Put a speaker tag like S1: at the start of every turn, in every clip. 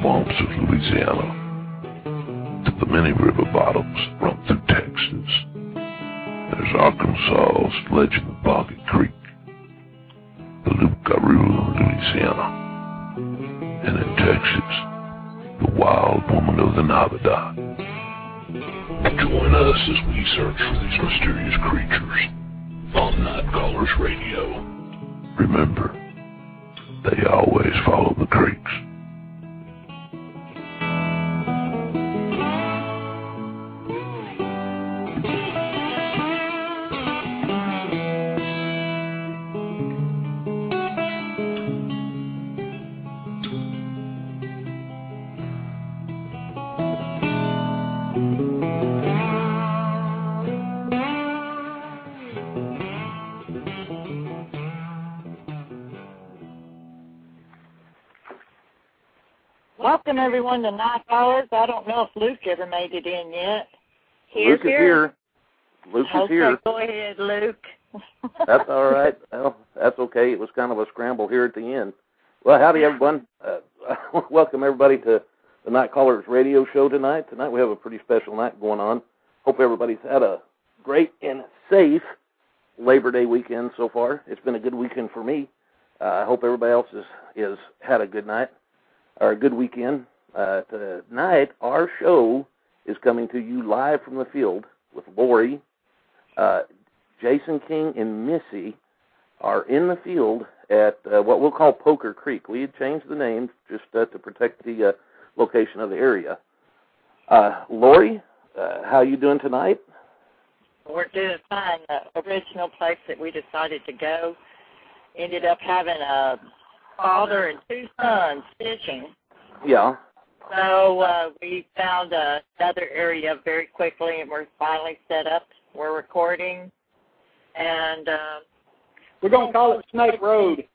S1: swamps of Louisiana to the many river bottoms run through Texas. There's Arkansas's legend Boggy Creek, the Loup-Garou of Louisiana, and in Texas, the wild woman of the Navidad. Join us as we search for these mysterious creatures on Nite Callers Radio. Remember, they always follow the creeks.
S2: Welcome, everyone, to Nite Callers. I don't know if Luke ever made it in yet.
S3: Luke is here. Luke is here.
S2: Go ahead, Luke.
S3: That's all right. Well, that's okay. It was kind of a scramble here at the end. Well, howdy, everyone. Welcome, everybody, to the Nite Callers Radio show tonight. Tonight we have a pretty special night going on. Hope everybody's had a great and safe Labor Day weekend so far. It's been a good weekend for me. I hope everybody else has had a good night. Or a good weekend. Tonight, our show is coming to you live from the field with Lori. Jason King and Missy are in the field at what we'll call Poker Creek. We had changed the name just to protect the location of the area. Lori, how are you doing tonight?
S2: We're doing fine. The original place that we decided to go ended up having a father and two sons fishing.
S3: Yeah.
S2: So we found another area very quickly, and we're finally set up. We're recording, and
S4: we're going to call it Snake Road.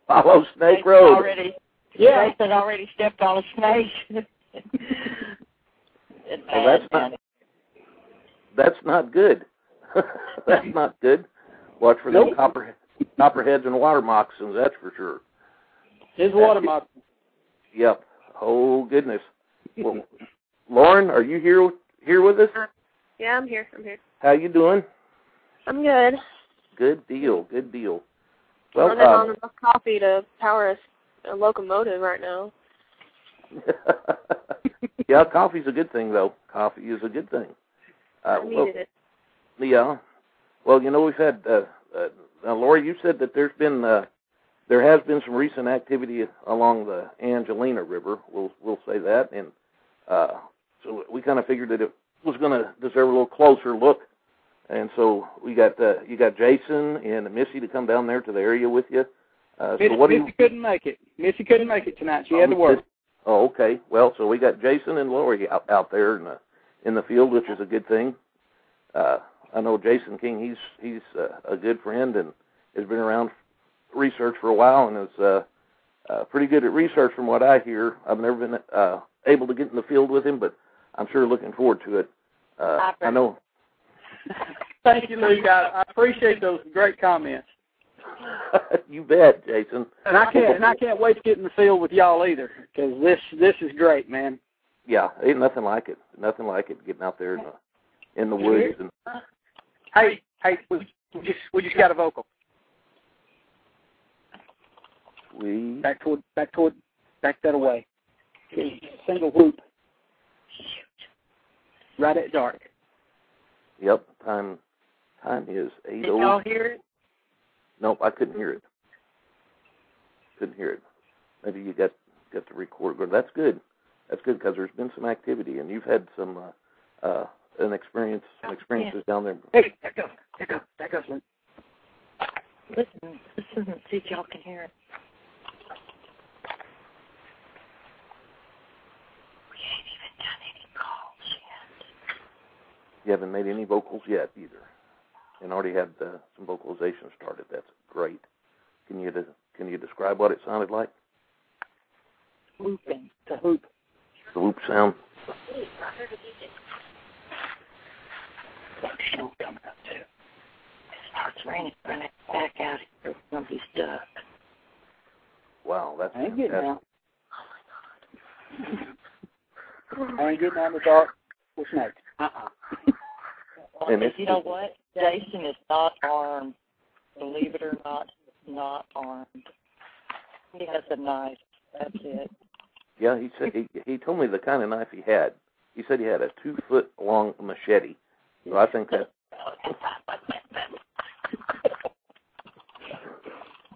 S3: Follow Snake Road.
S2: Jason already stepped on a snake.
S3: Well, that's not good. That's not good. Watch for those copperheads and water moccasins, that's for sure.
S4: His water moccasins.
S3: Yep. Oh, goodness. Well, Lauren, are you here with us?
S5: Yeah, I'm here.
S3: How you doing?
S5: I'm good.
S3: Good deal.
S5: Well, I'm on enough coffee to power a locomotive right now.
S3: Yeah, coffee's a good thing, though. Coffee is a good thing.
S5: I needed it.
S3: Yeah. Well, you know, we've had... Lori, you said that there has been some recent activity along the Angelina River. We'll say that, and so we kind of figured that it was going to deserve a little closer look, and so we got you got Jason and Missy to come down there to the area with you.
S4: Missy couldn't make it. Missy couldn't make it tonight. She had to work.
S3: Oh, okay. Well, so we got Jason and Lori out there in the field, which is a good thing. I know Jason King. He's a good friend and has been around research for a while and is pretty good at research from what I hear. I've never been able to get in the field with him, but I'm sure looking forward to it. I know.
S4: Thank you, Luke. I appreciate those great comments.
S3: You bet, Jason.
S4: And I can't wait to get in the field with y'all either, because this is great, man.
S3: Yeah, ain't nothing like it. Nothing like it getting out there in the woods. And
S4: hey, we just got a vocal. Back that away. Single whoop. Right at dark.
S3: Yep, time is 8:00.
S2: Did y'all hear it?
S3: Nope, I couldn't hear it. Maybe you got the record. But that's good. That's good because there's been some activity, and you've had some experiences down there.
S4: Hey, there goes.
S2: Listen and see if y'all can hear it. We ain't even done any calls yet.
S3: You haven't made any vocals yet either, and already had some vocalization started. That's great. Can you describe what it sounded like?
S4: Whooping. The whoop.
S3: The whoop sound.
S2: Snow coming up too. It starts raining, running back out here. We're gonna be stuck.
S3: Wow, that's
S4: good now. I ain't getting on the dark with snakes.
S2: Well, and you know what? Jason is not armed. Believe it or not armed. He has a knife. That's it.
S3: Yeah, he said he told me the kind of knife he had. He said he had a 2-foot long machete. So I think that.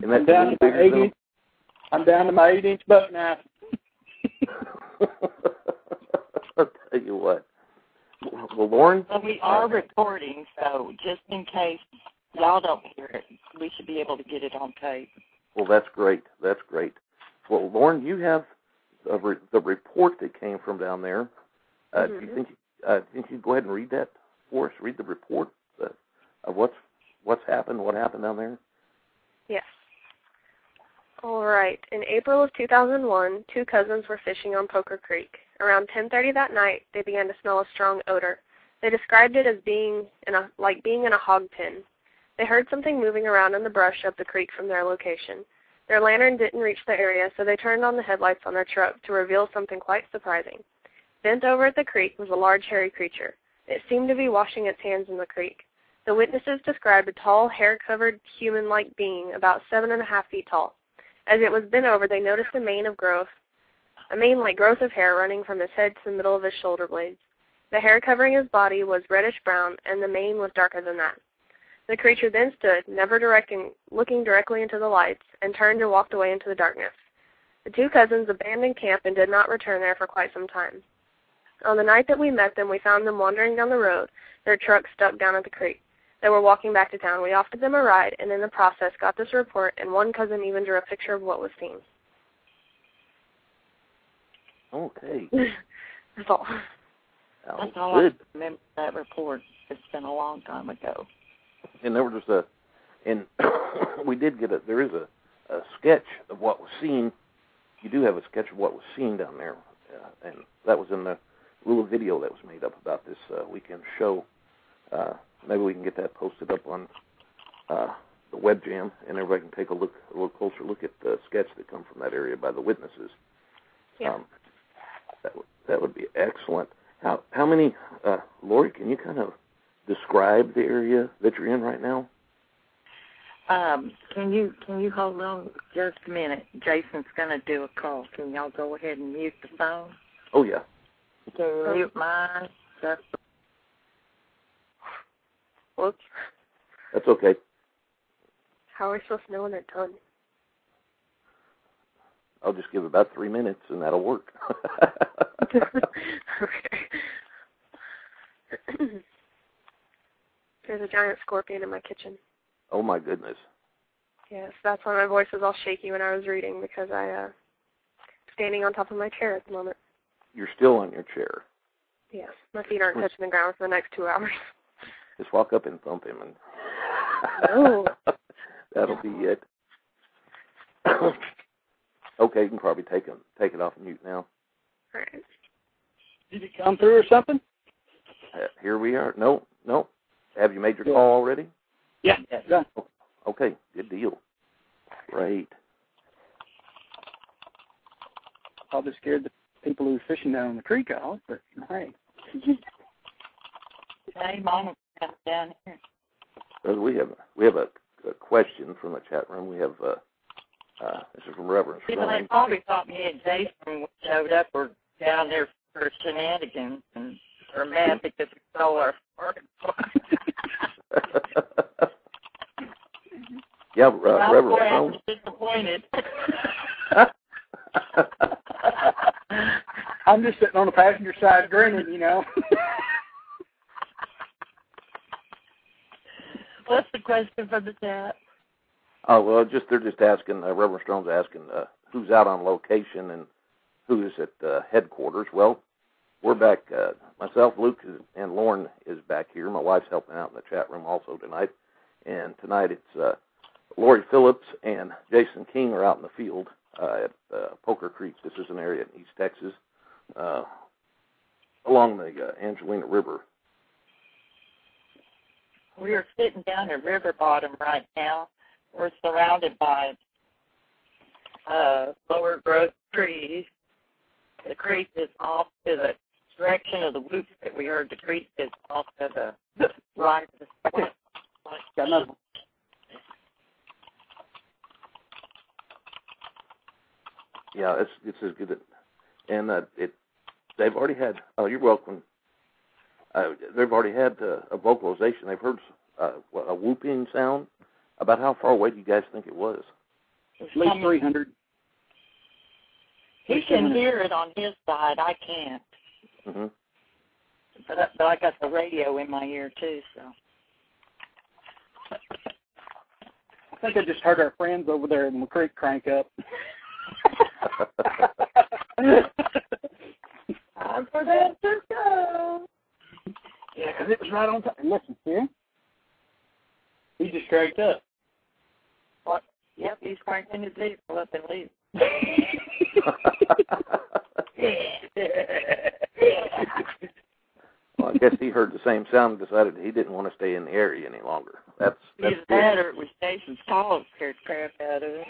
S3: And that's
S4: I'm down to my 8-inch buck knife.
S3: I'll tell you what. Well, Lauren?
S2: Well, we are recording, so just in case y'all don't hear it, we should be able to get it on tape.
S3: Well, that's great. That's great. Well, Lauren, you have the report that came from down there. Do you think you'd go ahead and read that for us? Read the report of what's happened, what happened down there?
S5: Yes. All right. In April of 2001, 2 cousins were fishing on Poker Creek. Around 10:30 that night, they began to smell a strong odor. They described it as being in a hog pen. They heard something moving around in the brush up the creek from their location. Their lantern didn't reach the area, so they turned on the headlights on their truck to reveal something quite surprising. Bent over at the creek was a large hairy creature. It seemed to be washing its hands in the creek. The witnesses described a tall, hair-covered, human-like being about 7.5 feet tall. As it was bent over, they noticed a mane like growth of hair running from his head to the middle of his shoulder blades. The hair covering his body was reddish-brown, and the mane was darker than that. The creature then stood, looking directly into the lights, and turned and walked away into the darkness. The 2 cousins abandoned camp and did not return there for quite some time. On the night that we met them, we found them wandering down the road, their truck stuck down at the creek. They were walking back to town. We offered them a ride, and in the process got this report, and one cousin even drew a picture of what was seen.
S3: Okay.
S5: That's all.
S2: That's all I remember that report. It's been a long time ago.
S3: And there was and we did get there is a sketch of what was seen. You do have a sketch of what was seen down there, and that was in the little video that was made up about this weekend show. Maybe we can get that posted up on the web jam, and everybody can take a little closer look at the sketch that come from that area by the witnesses.
S5: Yeah.
S3: That would be excellent. How many, Lori, can you kind of describe the area that you're in right now?
S2: Can you hold on just a minute? Jason's going to do a call. Can y'all go ahead and mute the phone?
S3: Oh, yeah.
S2: Can you mute mine?
S5: Whoops.
S3: That's okay.
S5: How are we supposed to know when they're done?
S3: I'll just give it about 3 minutes, and that'll work.
S5: Okay. There's a giant scorpion in my kitchen.
S3: Oh, my goodness.
S5: Yes, that's why my voice was all shaky when I was reading, because I'm standing on top of my chair at the moment.
S3: You're still on your chair.
S5: Yes, my feet aren't touching the ground for the next 2 hours.
S3: Just walk up and thump him, and
S5: No.
S3: That'll be it. Okay, you can probably take it off mute now.
S5: All right.
S4: Did it come through or something?
S3: Here we are. No. Have you made your call already?
S4: Yeah, done.
S3: Okay, good deal. Great.
S4: Probably scared the people who were fishing down the creek off, but hey.
S2: Hey, Mama, come down here.
S3: Well, we have a question from the chat room. We have this is from Reverend
S2: People, they
S3: Strong.
S2: probably thought me and Jason showed up or down there for shenanigans and are mad because we stole our parking spot.
S3: Yeah, Reverend Strong.
S2: I'm disappointed.
S4: I'm just sitting on the passenger side grinning, you know.
S2: What's the question from the chat?
S3: Oh, well, they're just asking, Reverend Strong's asking who's out on location and who is at headquarters. Well, we're back. Myself, Luke, and Lauren is back here. My wife's helping out in the chat room also tonight. And tonight it's Lori Phillips and Jason King are out in the field at Poker Creek. This is an area in East Texas along the Angelina River.
S2: We are sitting down at river bottom right now. We're surrounded by lower growth trees. the creek is off to the direction of the whoops that we heard. The creek is off to the right of the spot.
S4: Got another one.
S3: Yeah, it's as good. And they've already had. Oh, you're welcome. They've already had a vocalization. They've heard a whooping sound. About how far away do you guys think it was?
S4: At least 300.
S2: He can hear it on his side. I can't.
S3: Mm-hmm.
S2: But I got the radio in my ear, too, so.
S4: I think I just heard our friends over there in the creek crank up.
S2: Time for them to go.
S4: Yeah, because it was right on time. Listen, see? He just cranked up.
S2: What? Yep, he's cranking his vehicle up and leaving.
S3: Well, I guess he heard the same sound and decided he didn't want to stay in the area any longer. That's
S2: Either that or it was Jason's call scared crap out of him.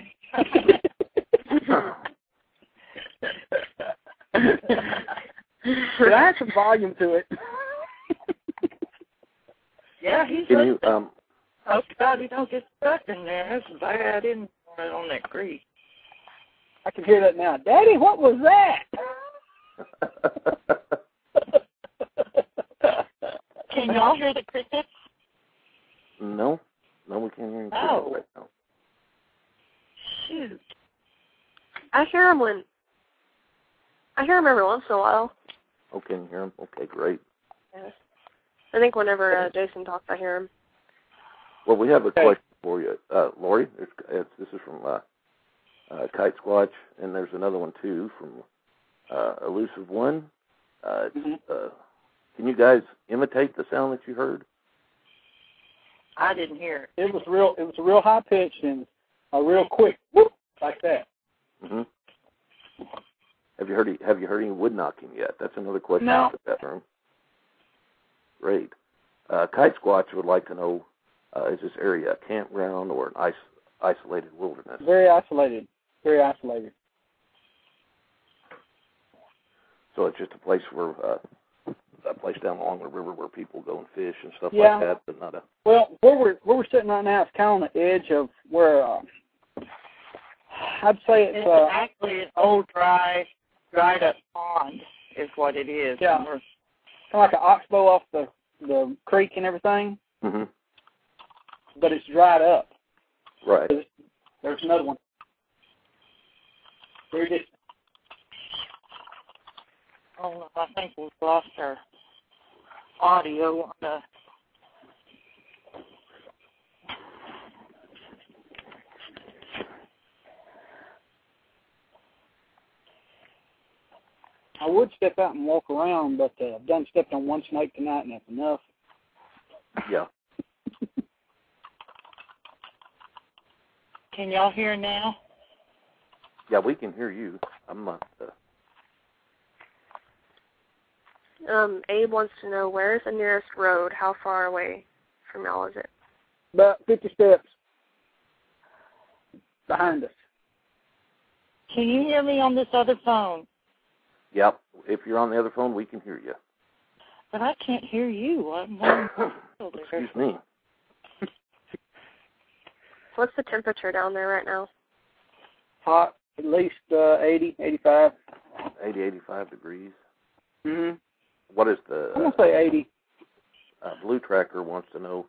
S4: But I had some volume to it.
S2: Yeah, he's
S3: Can you,
S2: oh, God, he don't get stuck in there. That's bad, isn't it, on that creek?
S4: I can hear that now. Daddy, what was that?
S2: Can y'all hear the crickets?
S3: No, we can't hear him right now.
S2: Shoot.
S5: I hear him every once in a while.
S3: Oh, can you hear him? Okay, great.
S5: Yeah. I think whenever Jason talks, I hear him.
S3: Well, we have a question for you, Lori. This is from Kite Squatch, and there's another one too from Elusive One. Can you guys imitate the sound that you heard?
S2: I didn't hear it.
S4: It was a real high pitch and a real quick whoop like that.
S3: Mm-hmm. Have you heard any wood knocking yet? That's another question
S4: No.
S3: in the bedroom. Great. Kite Squatch would like to know: is this area a campground or an isolated wilderness?
S4: Very isolated. Very isolated.
S3: So it's just a place where a place down along the river where people go and fish and stuff
S4: Yeah.
S3: like that, but not a.
S4: Well, where we're sitting right now is kind of on the edge of where I'd say it's
S2: actually an old dried up pond is what it is.
S4: Yeah. Kind of like an oxbow off the creek and everything.
S3: Mm-hmm.
S4: But it's dried up.
S3: Right.
S4: There's another one. There it is.
S2: Oh, no, I think we've lost our audio on the.
S4: I would step out and walk around, but I've done stepped on one snake tonight, and that's enough.
S3: Yeah.
S2: Can y'all hear now?
S3: Yeah, we can hear you. I'm not.
S5: Abe wants to know, where is the nearest road? How far away from y'all is it?
S4: About 50 steps behind us.
S2: Can you hear me on this other phone?
S3: Yep. If you're on the other phone, we can hear you.
S2: But I can't hear you.
S3: Excuse me.
S5: What's the temperature down there right now?
S4: Hot, at least 80, 85.
S3: 80, 85 degrees.
S4: Mm-hmm.
S3: What is the...
S4: I'm going to say 80.
S3: Blue Tracker wants to know,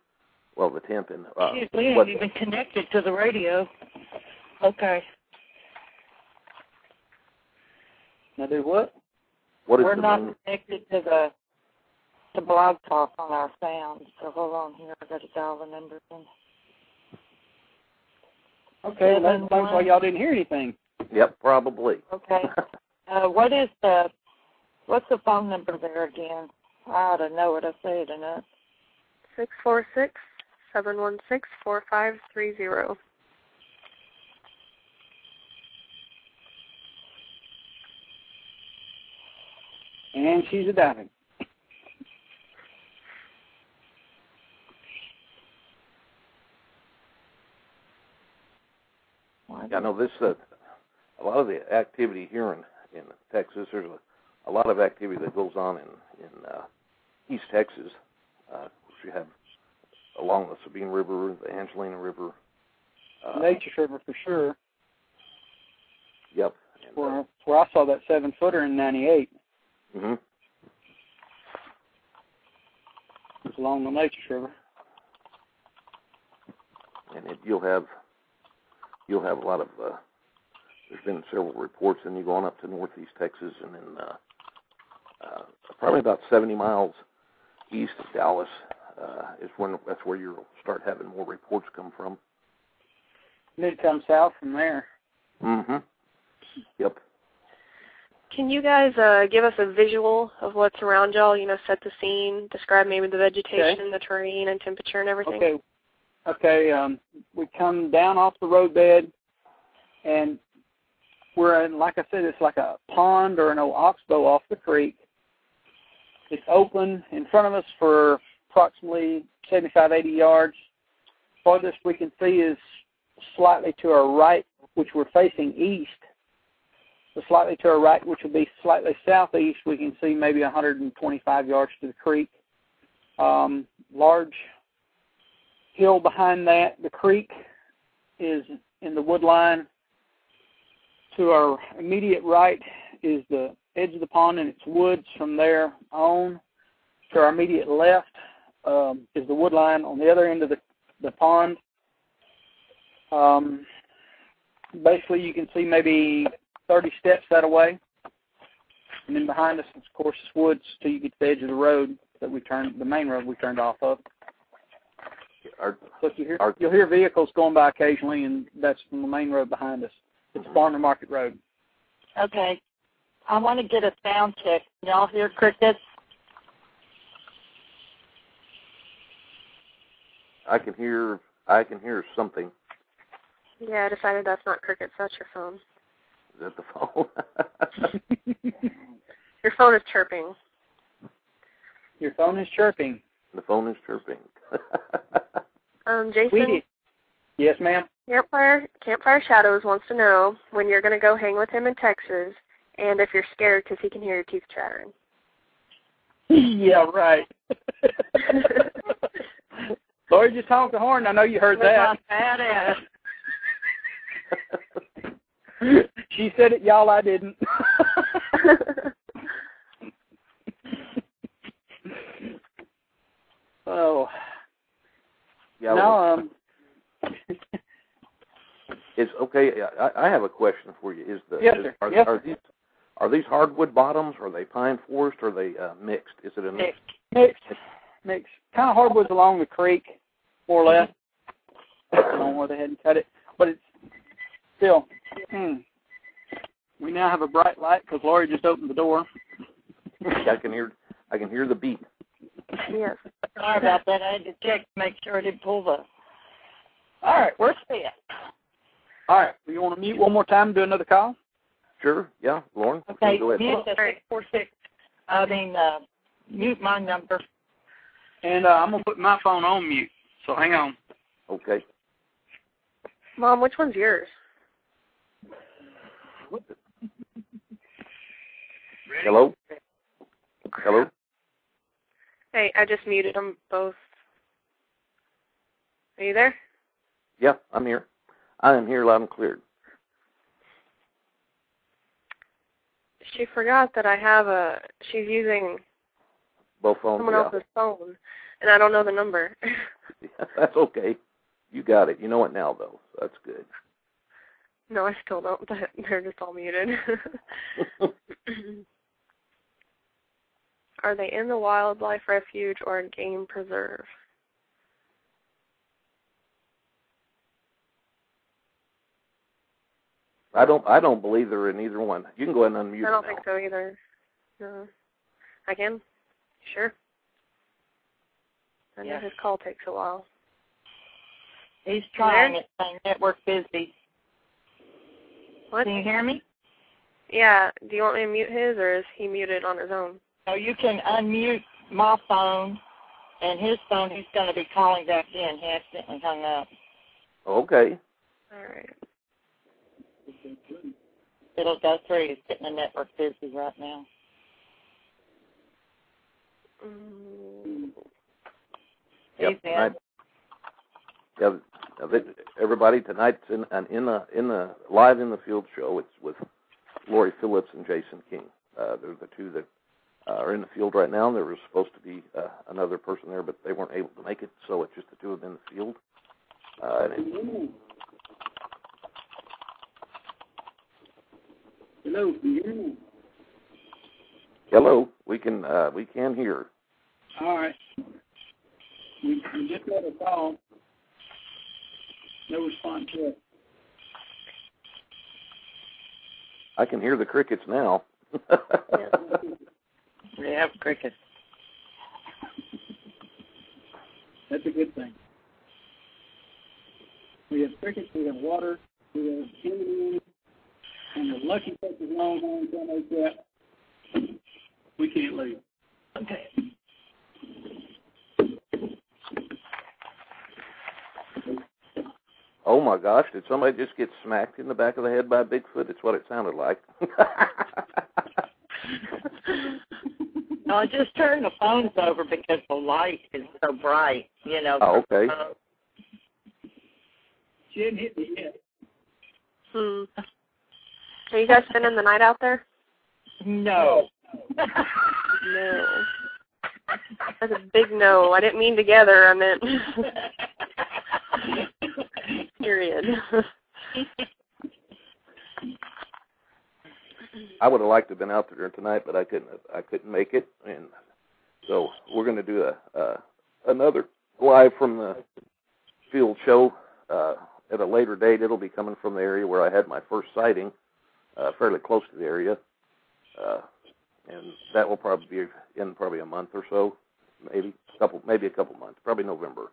S3: well, the temp and...
S2: we haven't even connected to the radio. Okay.
S4: Now do what?
S3: What is
S2: We're
S3: the
S2: not
S3: main...
S2: connected to the blog talk on our sound, so hold on here. I got to dial the number in.
S4: Okay, well, that explains why y'all didn't hear anything.
S3: Yep, probably.
S2: Okay. What's the phone number there again? I ought to know it. I say it enough.
S5: 646-716-4530.
S4: And she's a diving.
S3: I know this. A lot of the activity here in Texas. There's a lot of activity that goes on in East Texas. You have along the Sabine River, the Angelina River.
S4: Nature's River for sure.
S3: Yep.
S4: And, where I saw that 7-footer in '98.
S3: Mm-hmm.
S4: It's along the Nature's River.
S3: And you'll have a lot of. There's been several reports, and you going up to northeast Texas, and then probably about 70 miles east of Dallas that's where you'll start having more reports come from.
S4: And then come south from there.
S3: Mm-hmm. Yep.
S5: Can you guys give us a visual of what's around y'all? Set the scene, describe maybe the vegetation, the terrain, and temperature and everything.
S4: Okay. We come down off the roadbed, and we're in, like I said, it's like a pond or an old oxbow off the creek. It's open in front of us for approximately 75, 80 yards. Farthest we can see is slightly to our right, which we're facing east. So slightly to our right, which would be slightly southeast, we can see maybe 125 yards to the creek. Large hill behind that. The creek is in the wood line. To our immediate right is the edge of the pond and its woods from there on. To our immediate left is the wood line on the other end of the pond. Basically, you can see maybe 30 steps that away. And then behind us, of course, is woods till you get to the edge of the road that the main road we turned off of. So you'll hear vehicles going by occasionally, and that's from the main road behind us. It's Farm to Market Road.
S2: Okay. I want to get a sound check. Y'all hear crickets?
S3: I can hear something.
S5: Yeah, I decided that's not crickets, that's your phone.
S3: Is that the phone?
S5: Your phone is chirping.
S4: Your phone is chirping.
S3: The phone is chirping.
S5: Jason?
S4: Sweetie. Yes, ma'am?
S5: Campfire Shadows wants to know when you're going to go hang with him in Texas, and if you're scared because he can hear your teeth chattering.
S4: Yeah, right. Lori just honked the horn. I know you heard that.
S2: Badass.
S4: She said it, y'all. I didn't. Oh.
S3: Yeah.
S4: Now,
S3: it's okay. I have a question for you.
S4: Yes, sir.
S3: Are these hardwood bottoms? Are they pine forest? Or are they mixed? Is it a mix?
S4: Mixed. Kind of hardwoods along the creek, more or less. I don't know where they hadn't cut it, but it's still. We now have a bright light because Lori just opened the door.
S3: I can hear the beat.
S5: Yes.
S2: Sorry about that. I had to check to make sure it didn't pull the. All right, we're set.
S4: All right. Do you want to mute one more time and do another call?
S3: Sure. Yeah, Lauren.
S2: Okay.
S3: Go ahead.
S2: Mute the 646. Mute my number.
S4: And I'm gonna put my phone on mute. So hang on.
S3: Okay.
S5: Mom, which one's yours?
S3: Hello? Hello?
S5: Hey, I just muted them both. Are you there?
S3: Yeah, I'm here. I am here loud and clear.
S5: She forgot that she's using
S3: both phones.
S5: Someone else's phone, and I don't know the number.
S3: That's okay. You got it. You know it now, though. So that's good.
S5: No, I still don't. They're just all muted. Are they in the wildlife refuge or a game preserve?
S3: I don't believe they're in either one. You can go ahead and unmute.
S5: I don't
S3: now.
S5: think so either. No. I can? Sure. I know his call takes a while.
S2: He's trying it, saying network busy.
S5: What?
S2: Can you hear me?
S5: Yeah. Do you want me to mute his, or is he muted on his own?
S2: No, you can unmute my phone, and his phone, he's going to be calling back in. He accidentally hung up.
S3: Okay.
S5: All right.
S2: it'll go through. He's getting the network busy right now.
S3: Yep, everybody, tonight's in the live in the field show. It's with Lori Phillips and Jason King. They're the two that are in the field right now. There was supposed to be another person there, but they weren't able to make it, so it's just the two of them in the field.
S4: Hello, can you hear me?
S3: Hello, we can hear.
S4: All right. We just got a call. No response yet.
S3: I can hear the crickets now.
S2: We have crickets.
S4: That's a good thing. We have crickets, we have water, we have Indians, and the lucky Texas Longhorns on those that we can't leave.
S2: Okay.
S3: Oh my gosh, did somebody just get smacked in the back of the head by a Bigfoot? It's what it sounded like.
S2: No, I just turned the phones over because the light is so bright, you know.
S3: Oh, okay.
S4: She hadn't hit me yet.
S5: Are you guys spending the night out there?
S2: No.
S5: No. That's a big no. I didn't mean together. I meant period.
S3: I would have liked to have been out there tonight, but I couldn't make it, and so we're going to do another live from the field show at a later date. It'll be coming from the area where I had my first sighting, fairly close to the area, and that will probably be in probably a month or so, maybe a couple months, probably November.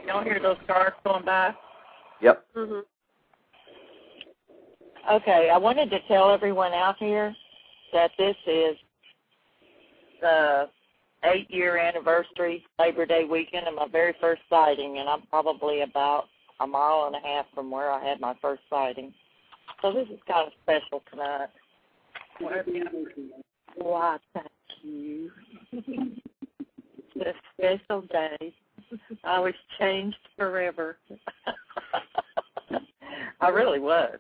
S2: Y'all hear those cars going by?
S3: Yep.
S5: Mhm.
S2: Okay, I wanted to tell everyone out here that this is the 8-year anniversary, Labor Day weekend, of my very first sighting, and I'm probably about a mile and a half from where I had my first sighting. So this is kind of special tonight.
S4: Well, happy anniversary.
S2: Why, thank you. It's a special day. I was changed forever. I really was.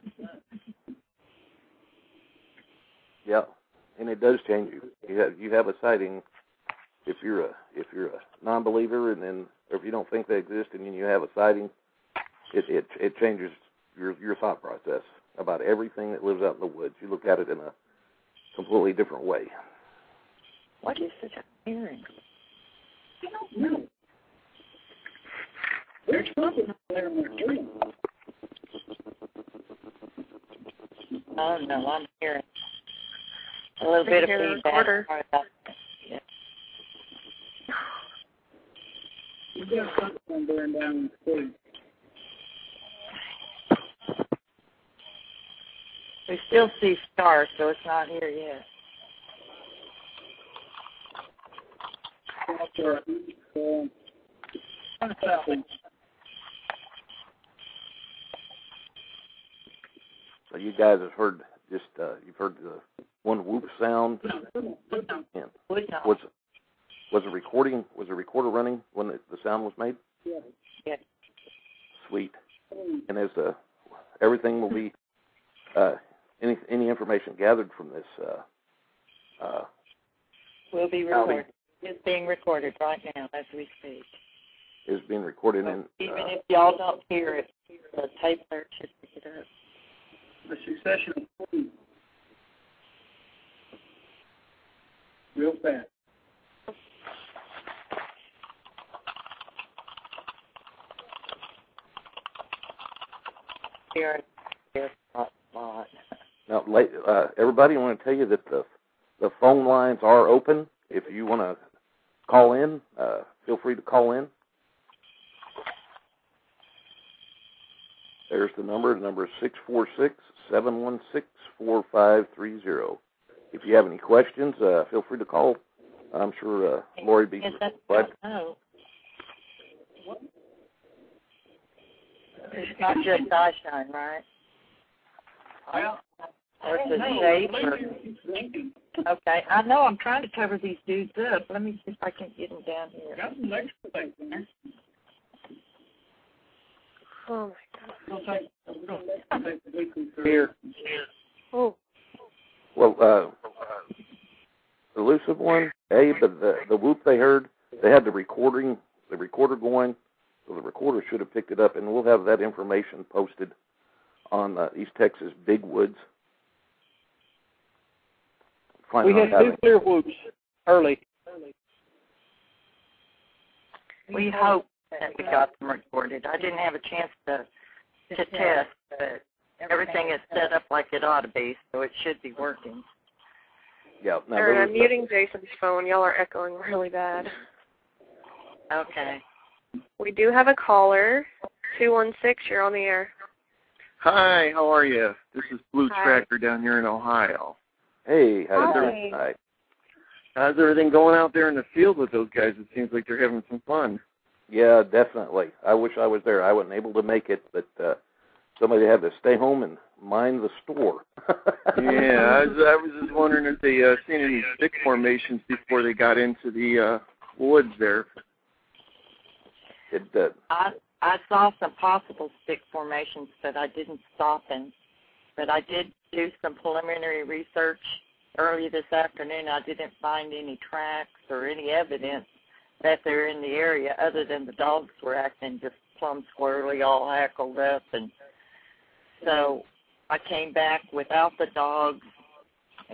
S3: Yeah, and it does change you. You have a sighting if you're a non-believer, and then or if you don't think they exist, and then you have a sighting, it changes your thought process about everything that lives out in the woods. You look at it in a completely different way.
S2: What is it I'm hearing?
S4: I don't know. There's something up there in their tree.
S2: Oh, no, I'm hearing a little bit of feedback. Sorry about that. Yeah.
S4: You got something going down in the tree.
S2: We still see stars, so it's not here yet.
S3: So you guys have heard you've heard the one whoop sound. And was the recorder running when the sound was made?
S4: Yeah.
S2: Yeah.
S3: Sweet. And as everything will be any information gathered from this
S2: will be recorded. It's being recorded right now as we speak.
S3: Is being recorded in.
S2: Even if y'all don't hear it, the tape player should pick it up.
S4: The succession of food. Real fast.
S2: Here, lot.
S3: Now, everybody, I want to tell you that the phone lines are open. If you want to call in, feel free to call in. There's the number. The number is 646-716-4530. If you have any questions, feel free to call. I'm sure Lori will be glad.
S2: No. It's not just eye shine, right?
S4: Well,
S2: Or is it shape? Okay, I know I'm trying to cover these dudes up. Let me see if I can get them down here.
S4: got some extra things in there.
S5: Oh my God.
S4: Here.
S5: Oh.
S3: Well, elusive one, but the whoop they heard, they had the recorder going, so the recorder should have picked it up, and we'll have that information posted on East Texas Big Woods.
S4: We had 2 clear whoops early.
S2: We hope that we got them recorded. I didn't have a chance to test, but everything is set up like it ought to be, so it should be working.
S3: Yeah. No,
S5: Aaron, I'm muting Jason's phone. Y'all are echoing really bad.
S2: Okay.
S5: We do have a caller. 216, you're on the air.
S6: Hi, how are you? This is Blue
S5: Hi.
S6: Tracker down here in Ohio.
S3: Hey, how's
S5: Hi.
S3: everything? Hi.
S6: How's everything going out there in the field with those guys? It seems like they're having some fun.
S3: Yeah, definitely. I wish I was there. I wasn't able to make it, but somebody had to stay home and mind the store.
S6: Yeah, I was just wondering if they seen any stick formations before they got into the woods there.
S3: It did.
S2: I saw some possible stick formations, but I didn't stop them. But I did do some preliminary research early this afternoon. I didn't find any tracks or any evidence that they're in the area other than the dogs were acting just plumb squirrely, all hackled up. And so I came back without the dogs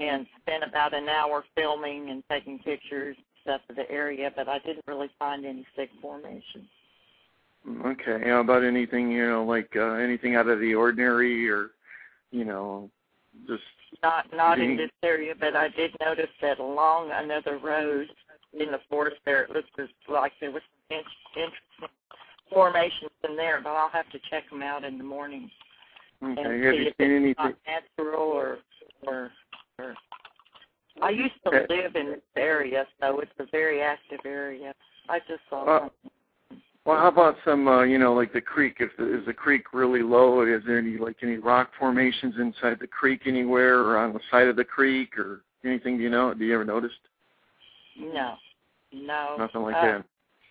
S2: and spent about an hour filming and taking pictures and stuff of the area, but I didn't really find any stick formations.
S6: Okay, how about anything, like anything out of the ordinary or, just...
S2: Not in this area, but I did notice that along another road in the forest there, it looked like there was some interesting formations in there, but I'll have to check them out in the morning.
S6: Okay,
S2: and
S6: have
S2: see
S6: you
S2: if
S6: seen
S2: it's
S6: anything?
S2: natural or I used to live in this area, so it's a very active area. I just saw something.
S6: Well, how about some, like the creek? Is the creek really low? Is there any rock formations inside the creek anywhere or on the side of the creek or anything, do you ever noticed?
S2: No.
S6: Nothing like that.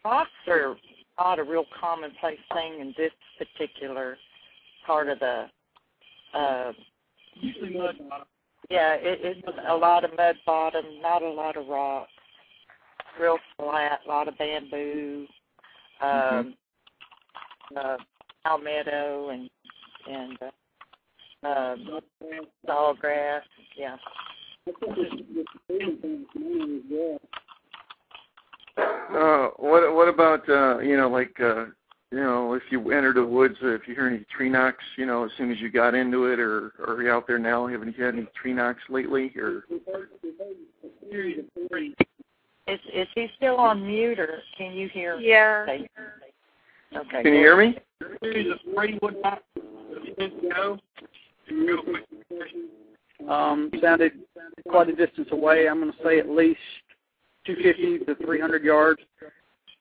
S2: Rocks are not a real commonplace thing in this particular part of the,
S4: Usually mud bottom.
S2: yeah, it's a lot of mud bottom, not a lot of rocks, real flat, a lot of bamboo. Palmetto and sawgrass, yeah.
S6: What about if you enter the woods, if you hear any tree knocks, as soon as you got into it, or are you out there now? Haven't you had any tree knocks lately? Or
S2: Is he still on mute, or can you hear?
S5: Yeah.
S2: Okay.
S6: Can you hear me?
S4: Sounded quite a distance away. I'm going to say at least 250 to 300 yards.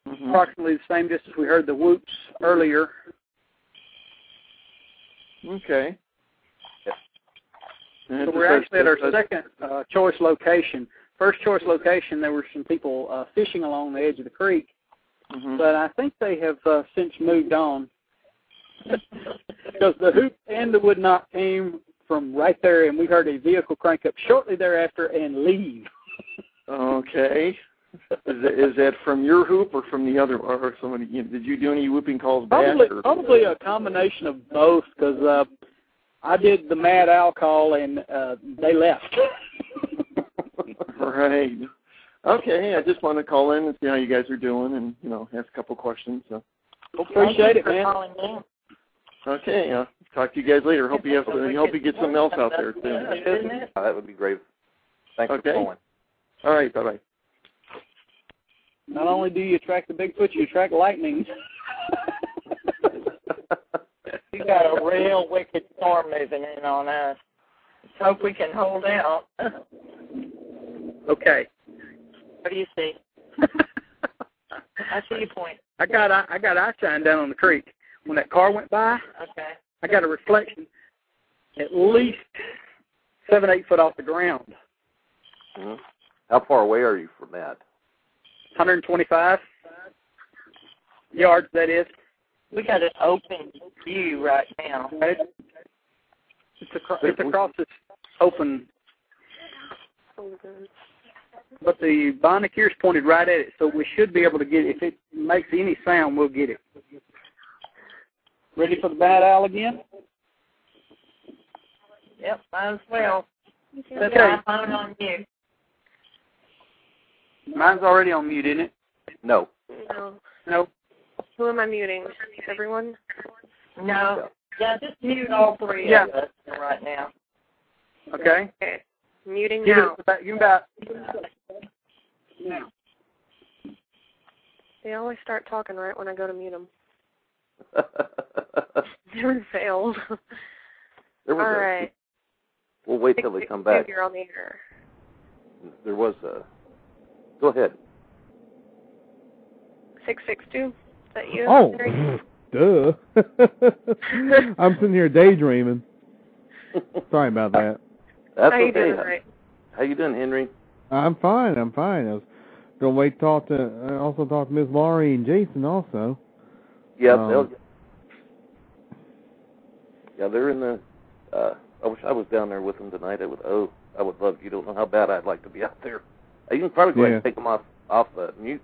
S6: Mm-hmm.
S4: Approximately the same distance we heard the whoops earlier.
S6: Okay.
S4: So we're actually at our second choice location. First choice location, there were some people fishing along the edge of the creek, but I think they have since moved on because the hoop and the wood knock came from right there, and we heard a vehicle crank up shortly thereafter and leave.
S6: Okay. Is that from your hoop or from the other, or somebody? Did you do any whooping calls back?
S4: Probably a combination of both, because I did the Mad Owl call and they left.
S6: Right. Okay. I just want to call in and see how you guys are doing, and ask a couple questions. So.
S4: Appreciate it, man.
S6: Okay. Talk to you guys later. Hope you get something else out there too.
S3: That would be great. Thanks for calling.
S6: All right. Bye bye.
S4: Not only do you attract the Bigfoot, you attract lightning.
S2: You got a real wicked storm moving in on us. Let's hope we can hold out.
S4: Okay.
S2: What do you see? I see your point.
S4: I got eye shine down on the creek. when that car went by.
S2: Okay.
S4: I got a reflection at least 7, 8 foot off the ground.
S3: Mm-hmm. How far away are you from that?
S4: 125 yards, that is.
S2: We got an open view right now.
S4: Right? It's across this open, but the binoculars pointed right at it, so we should be able to get it. If it makes any sound, we'll get it. Ready for the bad owl again?
S2: Yep, might as well.
S4: Okay.
S2: My phone on mute.
S4: Mine's already on mute, isn't it?
S3: No.
S4: No.
S5: Who am I muting? Everyone?
S2: No. Yeah, just mute all three of us right now.
S4: Okay.
S5: Okay. Muting
S4: Give
S5: now.
S4: it about now.
S5: They always start talking right when I go to mute them. Never fails.
S3: There was
S5: all right.
S3: We'll wait till they come back.
S5: You're on the air.
S3: There was a... Go ahead.
S5: 662? Is that you?
S7: Oh, duh. I'm sitting here daydreaming. Sorry about that.
S3: That's
S5: How you
S3: okay.
S5: doing, right?
S3: How you doing, Henry?
S7: I'm fine. I was going to wait to also talk to Miss Laurie and Jason also.
S3: Yeah, they're in the... I wish I was down there with them tonight. I would love. You don't know how bad I'd like to be out there. You can probably go ahead and take them off mute.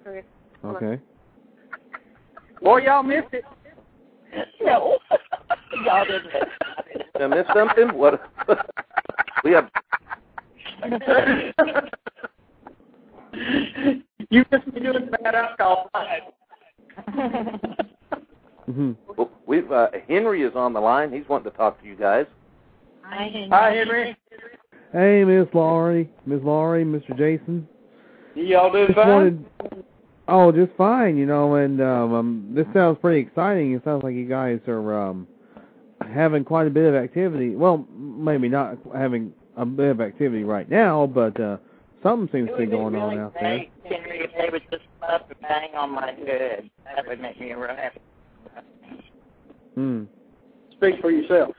S5: Okay.
S7: Okay.
S4: Boy, y'all missed it.
S2: No. Y'all didn't miss it.
S3: Did I miss something? What? We have...
S4: You missed me doing bad alcohol.
S7: Mm-hmm.
S3: Well, we've Henry is on the line. He's wanting to talk to you guys.
S2: Hi, Henry.
S4: Hi, Henry.
S7: Hey, Miss Laurie, Mr. Jason.
S4: Y'all doing fine?
S7: Just fine, and this sounds pretty exciting. It sounds like you guys are having quite a bit of activity. Well, maybe not having a bit of activity right now, but something seems to be going on out there.
S2: Henry, if they would just come up and bang on my head, that would make me real happy.
S4: Speak for yourself.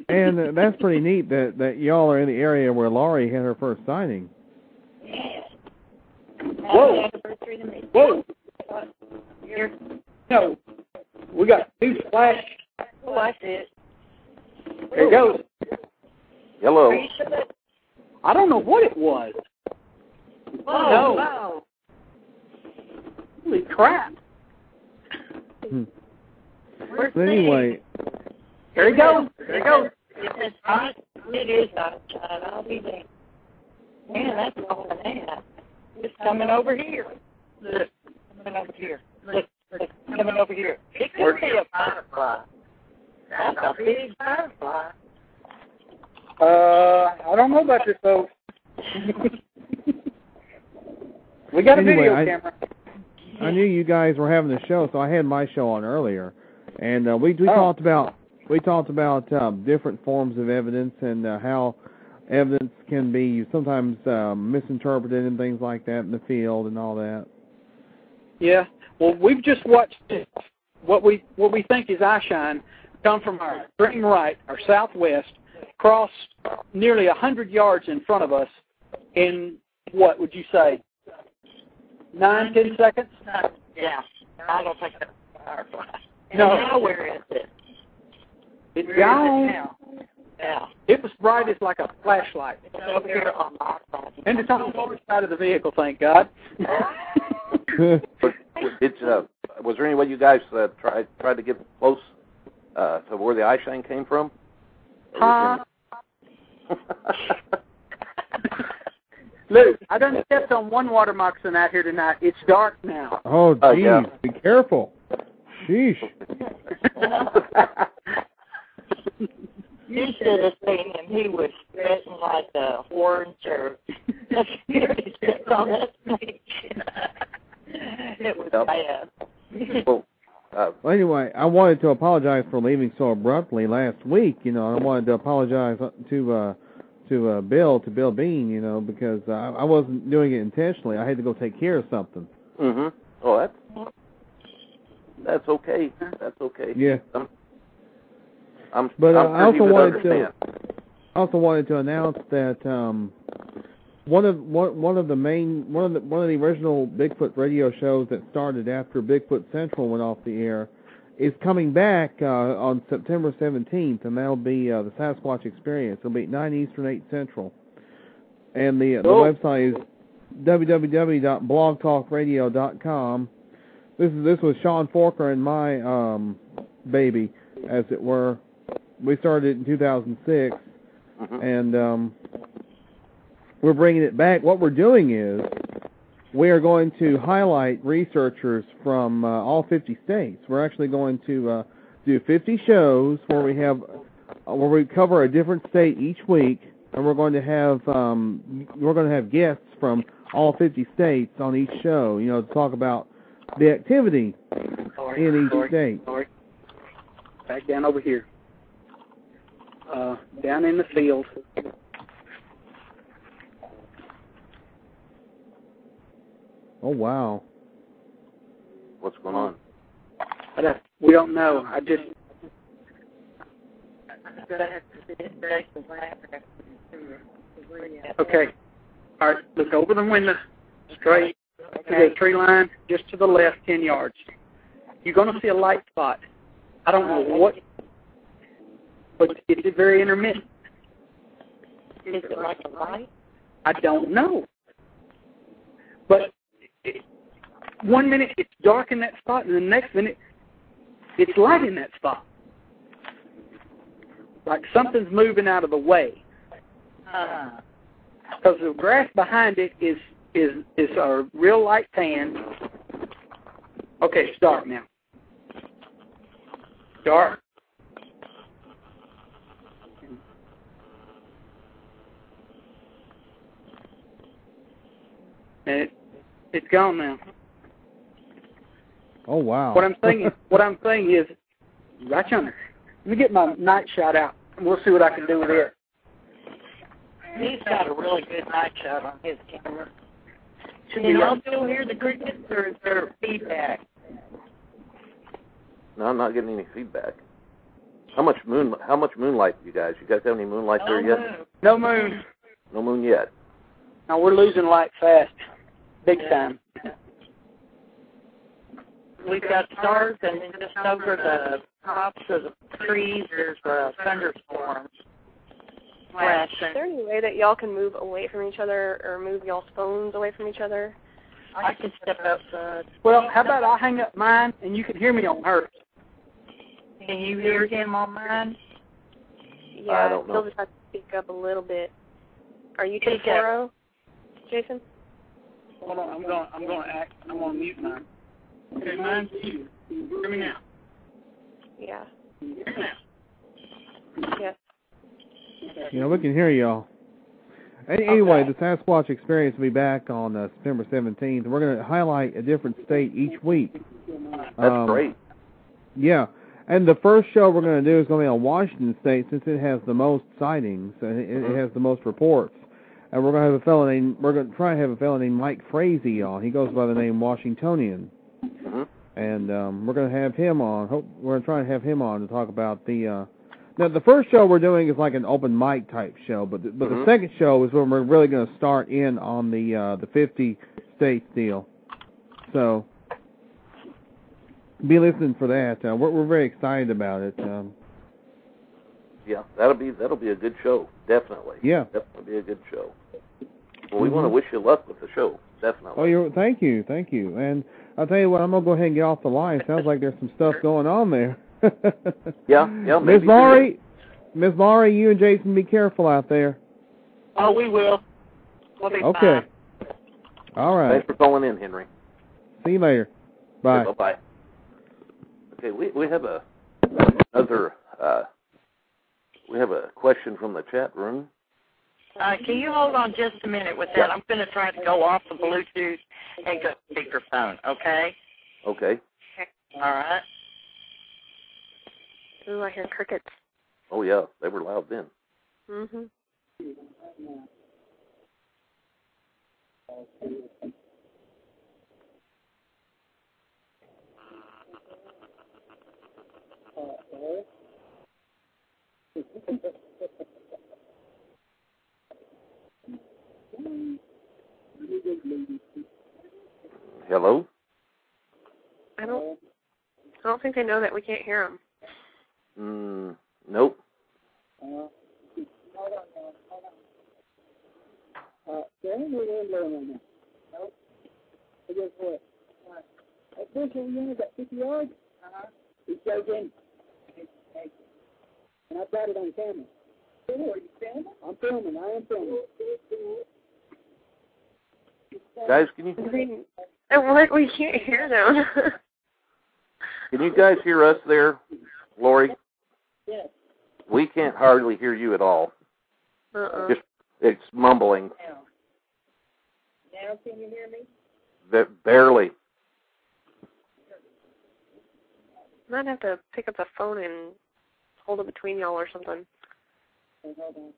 S7: And that's pretty neat that y'all are in the area where Laurie had her first sighting.
S2: Yes.
S4: Whoa. Whoa. No. We got 2 flash.
S2: Oh, I see it.
S4: There it goes.
S3: Hello.
S4: I don't know what it was.
S2: Whoa,
S4: No.
S2: wow.
S4: Holy crap.
S7: But anyway,
S4: There it goes. There it goes.
S2: It's hot. It is outside. I'll be there. Man, that's all I have. It's coming over here. Look, coming over here. Look, coming over here. It could be a firefly. That's a big firefly.
S4: I don't know about this, folks. We got a video camera.
S7: I knew you guys were having a show, so I had my show on earlier, and we talked about different forms of evidence and how evidence can be sometimes misinterpreted and things like that in the field and all that.
S4: Yeah. Well, we've just watched this. What we think is eyeshine come from our extreme right, our southwest, cross nearly 100 yards in front of us in, what would you say, 9, 10 seconds?
S2: Yeah. I don't think that's a firefly.
S4: No.
S2: Now where is it?
S4: It's
S2: Where
S4: gone.
S2: is it now? Yeah.
S4: It was bright as like a flashlight.
S2: It's over here on my side.
S4: And it's on the lower side of the vehicle, thank God.
S3: Was there any way you guys tried to get close to where the eyeshine came from?
S4: Luke, I done stepped on one water moccasin out here tonight. It's dark now.
S7: Oh, geez,
S3: yeah.
S7: Be careful. Sheesh.
S2: You should have seen him. He was sweating like a orange or a spirit on that snake. It was bad.
S3: Well,
S7: anyway, I wanted to apologize for leaving so abruptly last week. I wanted to apologize to Bill Bean, because I wasn't doing it intentionally. I had to go take care of something.
S3: Mm-hmm. Oh, That's okay. That's okay.
S7: Yeah.
S3: I'm
S7: But
S3: sure
S7: I
S3: he would understand.
S7: also wanted to announce that one of the original Bigfoot radio shows that started after Bigfoot Central went off the air is coming back on September 17th, and that'll be the Sasquatch Experience. It'll be at 9 Eastern, 8 Central. And the website is www.blogtalkradio.com. This was Sean Forker and my baby, as it were. We started it in 2006, and we're bringing it back. What we're doing is we are going to highlight researchers from all 50 states. We're actually going to do 50 shows where we cover a different state each week, and we're going to have guests from all 50 states on each show. To talk about the activity in each state.
S4: Back down over here. Down in the field.
S7: Oh, wow.
S3: What's going on?
S4: We don't know. Okay. All right, look over the window, straight to the tree line, just to the left, 10 yards. You're going to see a light spot. I don't know what, but it's very intermittent.
S2: Is it like a light?
S4: I don't know. But 1 minute it's dark in that spot, and the next minute it's light in that spot. Like something's moving out of the way. Because the grass behind it is a real light tan. Okay, it's dark now. Dark. And it's gone now.
S7: Oh, wow.
S4: What I'm saying is, right yonder. Let me get my night shot out, and we'll see what I can do with it.
S2: He's got a really good night shot on his camera. Can y'all still hear the crickets, or is there feedback?
S3: No, I'm not getting any feedback. How much moonlight you guys? You guys have any moonlight there yet?
S4: No moon.
S3: No moon yet.
S4: No, we're losing light fast. Big time.
S2: We've got stars, and then just over the tops of the trees, there's thunderstorms flashing.
S5: Is there any way that y'all can move away from each other or move y'all's phones away from each other?
S2: I can step outside.
S4: Well, how about I hang up mine, and you can hear me on hers?
S2: Can you hear him on mine?
S5: Yeah,
S3: I don't know.
S5: You'll just have to speak up a little bit. Are you 240, Jason?
S4: Hold on, I'm going to mute mine. Okay, mine's you. Hear me now.
S5: Yeah.
S4: Hear me now.
S5: Yes.
S7: Yeah, we can hear y'all. Anyway, the Sasquatch Experience will be back on September 17th. We're going to highlight a different state each week.
S3: That's great.
S7: Yeah. And the first show we're going to do is going to be on Washington State, since it has the most sightings and it has the most reports. And we're going to try to have a fellow named Mike Frazee on. He goes by the name Washingtonian. And we're going to have him on. We're going to try to have him on to talk about the. Now, the first show we're doing is like an open mic type show, but the second show is when we're really going to start in on the 50 states deal. So be listening for that. We're very excited about it.
S3: Yeah, that'll be a good show, definitely.
S7: Yeah,
S3: definitely be a good show. Well, we want to wish you luck with the show, definitely.
S7: Oh, thank you, and I'll tell you what, I'm gonna go ahead and get off the line. Sounds like there's some stuff going on there.
S3: Yeah.
S7: Miss Laurie, you and Jason, be careful out there.
S2: Oh, we will. We'll be
S7: okay.
S2: fine.
S7: All right.
S3: Thanks for calling in, Henry.
S7: See you later. Bye.
S3: Okay, bye. Okay, we have another. We have a question from the chat room.
S2: Can you hold on just a minute with that? I'm going to try to go off the Bluetooth and go speakerphone, okay?
S3: Okay.
S2: All right.
S5: Ooh, I hear crickets.
S3: Oh, yeah, they were loud then.
S5: Mm-hmm.
S3: Hello?
S5: I don't think they know that we can't hear them.
S3: Nope.
S8: About 50 yards. He's joking. And I've got it on camera. Are you filming? I'm filming. I am filming.
S3: Guys, can you...
S5: We can't hear them.
S3: Can you guys hear us there, Lori?
S8: Yes.
S3: We can't hardly hear you at all. Just, it's mumbling.
S8: Now can you hear me?
S3: Barely.
S5: Might have to pick up the phone and hold it between y'all or something.
S8: Hey, hold on.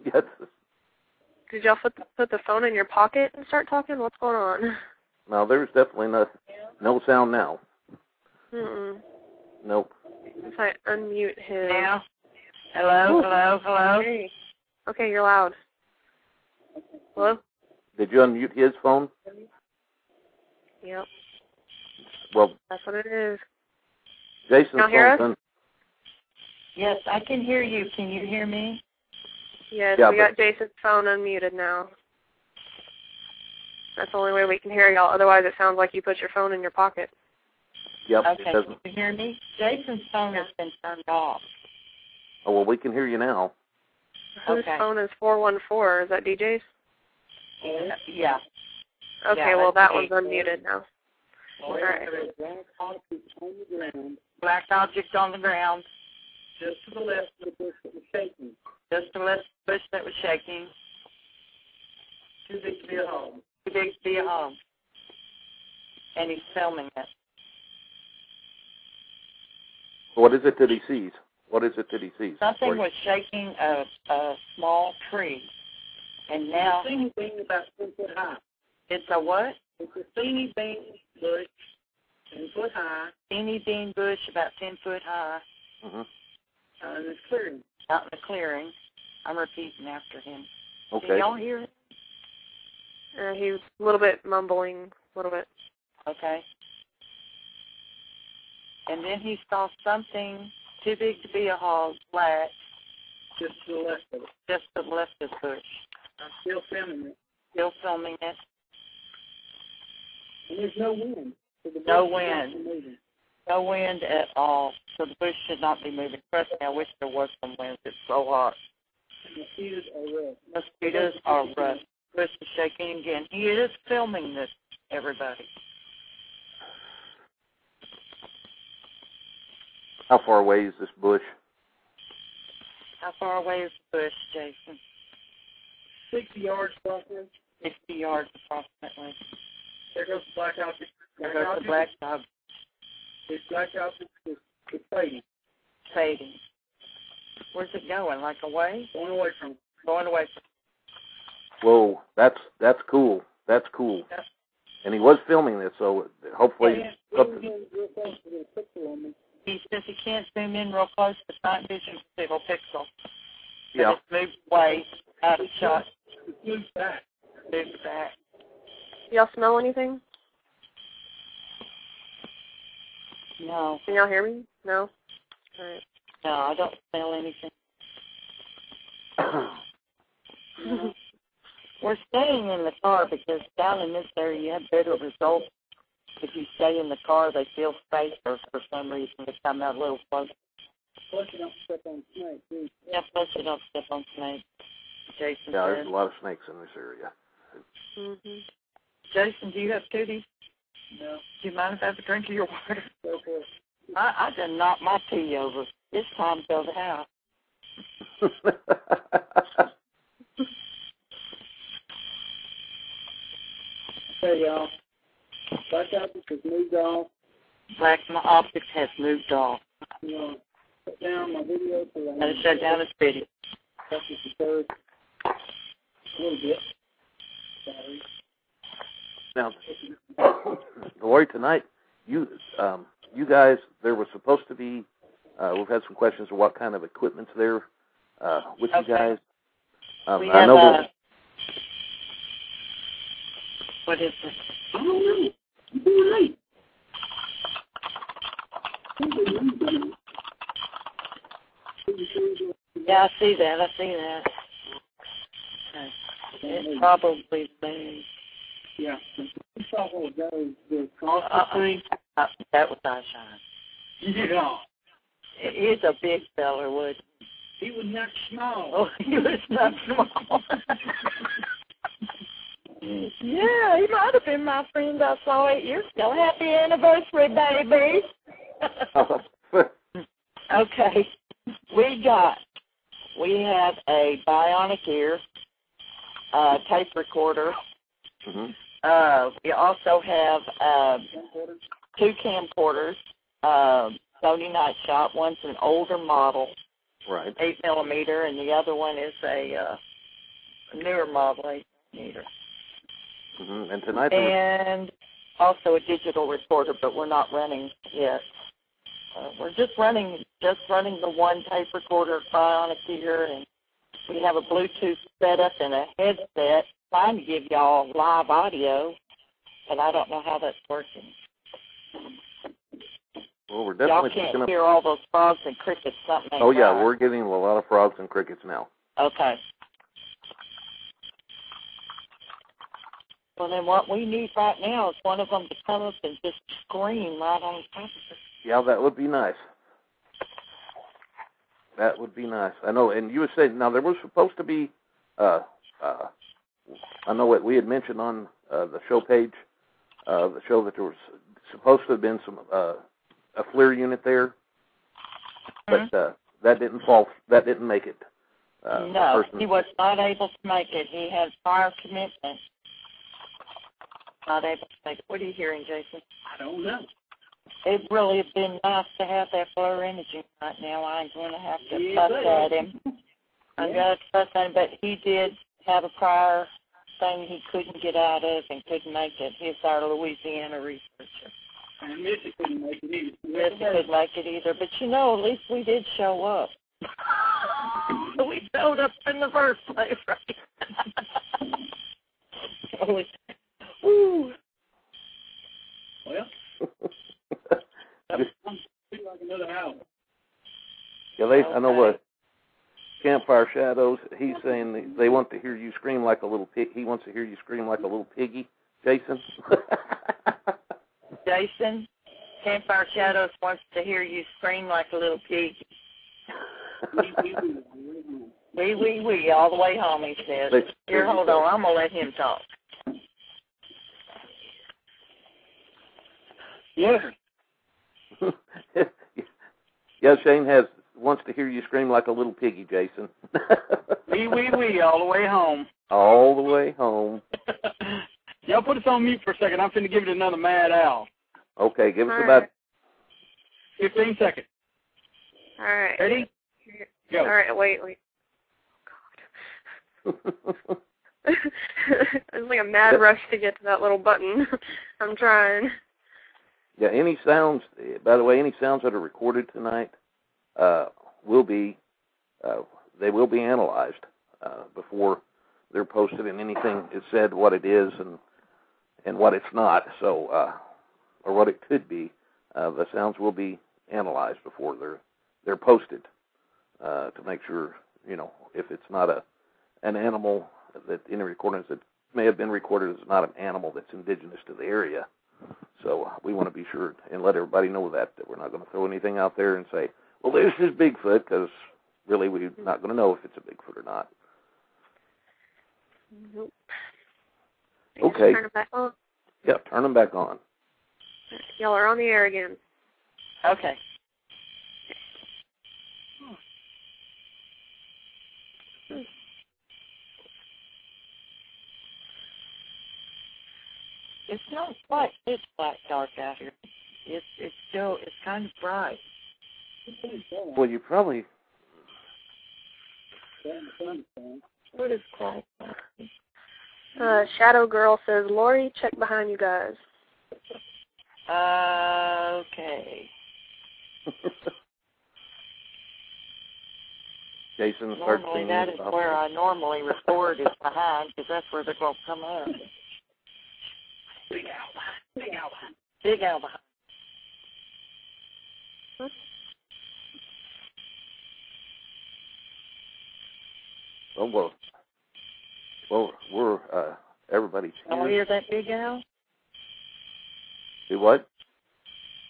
S3: Yes.
S5: Did y'all put the phone in your pocket and start talking? What's going on?
S3: No, there's definitely no sound now. Nope.
S5: If I unmute his...
S2: Now? Hello?
S5: Hey. Okay, you're loud. Hello?
S3: Did you unmute his phone?
S5: Yep.
S3: Well,
S5: that's what it is.
S3: Jason's
S5: hear
S3: phone's
S5: us?
S2: Yes, I can hear you. Can you hear me?
S5: Yes,
S3: yeah,
S5: we got Jason's phone unmuted now. That's the only way we can hear y'all. Otherwise, it sounds like you put your phone in your pocket.
S3: Yep.
S2: Okay, can you hear me? Jason's phone has been turned off.
S3: Oh, well, we can hear you now.
S5: Whose phone is 414? Is that DJ's?
S2: Yeah.
S5: Okay, well, that one's unmuted now. All right.
S2: Black object on the ground.
S8: Just to the left of the bush that was shaking.
S2: Just to the left of the bush that was shaking.
S8: Too big to be a home.
S2: Too big to be a home. And he's filming it.
S3: What is it that he sees?
S2: Something was shaking a small tree. And now...
S8: It's a thingy bean about 10 foot high.
S2: It's a what?
S8: It's a thingy bean bush, 10 foot high.
S2: Thingy bean bush about 10 foot high.
S3: Mm-hmm.
S8: In this clearing.
S2: Out in the clearing. I'm repeating after him.
S3: Okay.
S2: Can y'all hear it?
S5: He was a little bit mumbling, a little bit.
S2: Okay. And then he saw something too big to be a hog, flat.
S8: Just to the left of it.
S2: Just to the left of the bush.
S8: I'm still filming it.
S2: Still filming it.
S8: And there's no wind. So the
S2: No
S8: bush
S2: wind.
S8: is not moving.
S2: No wind at all. So the bush should not be moving. Trust me, I wish there was some wind. It's so hot.
S8: Mosquitoes are rough.
S2: Mosquitoes are rough. Bush is shaking again. He is filming this, everybody.
S3: How far away is this bush?
S2: How far away is the bush, Jason?
S8: 60 yards roughly.
S2: 60 yards approximately.
S8: There goes the black object.
S2: There goes the black dog.
S8: This black object is fading.
S2: Fading. Where's it going? Like away?
S8: Going away from it.
S2: Going away from it.
S3: Whoa, that's cool. That's cool.
S2: Yep.
S3: And he was filming this, so hopefully something.
S2: He says he can't zoom in real close. It's night vision single pixel.
S3: Yeah.
S2: It's moved away, out of shot.
S8: It moves back.
S2: Moved back.
S5: Y'all smell anything?
S2: No.
S5: Can y'all hear me? No? All right.
S2: No, I don't smell anything. We're staying in the car because down in this area you have better results. If you stay in the car, they feel safer for some reason to come out a little closer.
S8: Plus you don't step on snakes, do you?
S2: Yeah, plus you don't step on snakes. Jason
S3: Yeah, there's
S2: said.
S3: a lot of snakes in this area.
S5: Mm-hmm.
S2: Jason, do you have cooties?
S8: No.
S2: Do you mind if I have a drink of your water?
S8: Go for it.
S2: I done knocked my tea over. It's time to go to the house.
S8: Okay, y'all. Black object has moved off.
S2: Black Optics has moved off.
S8: Shut down my video so I
S2: And shut down his video.
S8: have to defer a little bit. Sorry.
S3: Now, Lori, tonight, you guys, there was supposed to be, we've had some questions of what kind of equipment's there with you guys.
S2: We
S3: I
S2: have
S3: know
S2: what is it?
S8: I don't know. You're doing late.
S2: Yeah, I see that. Okay. It's probably the
S8: Yeah. You saw what the
S2: thing. That was Eyeshine.
S8: Yeah.
S2: He's a big feller, would
S8: He was not small.
S2: Oh, he was not small. Yeah, he might have been my friend I saw 8 years ago. Happy anniversary, baby. Okay. We have a bionic ear, tape recorder.
S3: Mm-hmm.
S2: We also have 2 camcorders, Sony Night Shot. One's an older model,
S3: Right.
S2: 8mm, and the other one is a newer model, 8mm.
S3: Mm-hmm. And tonight,
S2: And also a digital recorder, but we're not running yet. We're just running the one tape recorder bionic ear, and we have a Bluetooth setup and a headset, trying to give y'all live audio, and I don't know how that's working.
S3: well, we're definitely
S2: Y'all can't hear all those frogs and crickets. Something ain't
S3: Oh, yeah,
S2: right.
S3: we're getting a lot of frogs and crickets now.
S2: Okay. Well, then what we need right now is one of them to come up and just scream right on top of us.
S3: Yeah, that would be nice. That would be nice. I know, and you were saying, now there was supposed to be, I know what we had mentioned on the show page, the show that there was supposed to have been some, a FLIR unit there, but that didn't make it.
S2: No, he was not able to make it. He had prior commitment. Not able to make it. What are you hearing, Jason?
S8: I don't know.
S2: It really would been nice to have that FLIR imaging right now. I'm going to have to fuss at him. I'm going to fuss at him, but he did have a prior thing he couldn't get out of and couldn't make it. He's our Louisiana researcher.
S8: And Missy couldn't make it either.
S2: Missy couldn't make it either. But, you know, at least we did show up. We showed up in the first place, right? Woo.
S8: Well, like another hour.
S3: Yeah, I know what Campfire Shadows, he's saying they want to hear you scream like a little pig. He wants to hear you scream like a little piggy. Jason?
S2: Jason, Campfire Shadows wants to hear you scream like a little pig. Wee, all the way home, he says. Here, hold on, I'm going to let him talk.
S8: Yes.
S3: Yeah, Shane wants to hear you scream like a little piggy, Jason.
S8: Wee, all the way home.
S3: All the way home.
S8: Y'all put us on mute for a second. I'm finna give it another mad owl.
S3: Okay, give us
S5: All
S3: about
S5: right.
S8: 15 seconds.
S5: All right.
S8: Ready? Go.
S5: All right, wait. Oh, God. It's like a mad rush to get to that little button. I'm trying.
S3: Yeah, any sounds, by the way, any sounds that are recorded tonight will be analyzed before they're posted, and anything is said what it is and what it's not, so or what it could be. The sounds will be analyzed before they're posted to make sure, you know, if it's not an animal that any recordings that may have been recorded is not an animal that's indigenous to the area. So we want to be sure and let everybody know that we're not going to throw anything out there and say, well, this is Bigfoot, because really we're not going to know if it's a Bigfoot or not.
S5: Nope.
S3: Okay.
S5: Turn it back on.
S3: Yeah, turn them back on.
S5: Y'all are on the air again.
S2: Okay. It's not quite pitch black dark out here it's still, it's kind of bright.
S3: Well, you probably...
S2: What is called?
S5: Shadow Girl says, Lori, check behind you guys.
S2: Okay.
S3: Jason starts
S2: normally that is where I normally record is behind, because that's where they're going to come up. Big owl behind. Big owl behind. Big owl behind.
S3: Well, we're everybody's here.
S2: Y'all hear that big owl?
S3: Do what?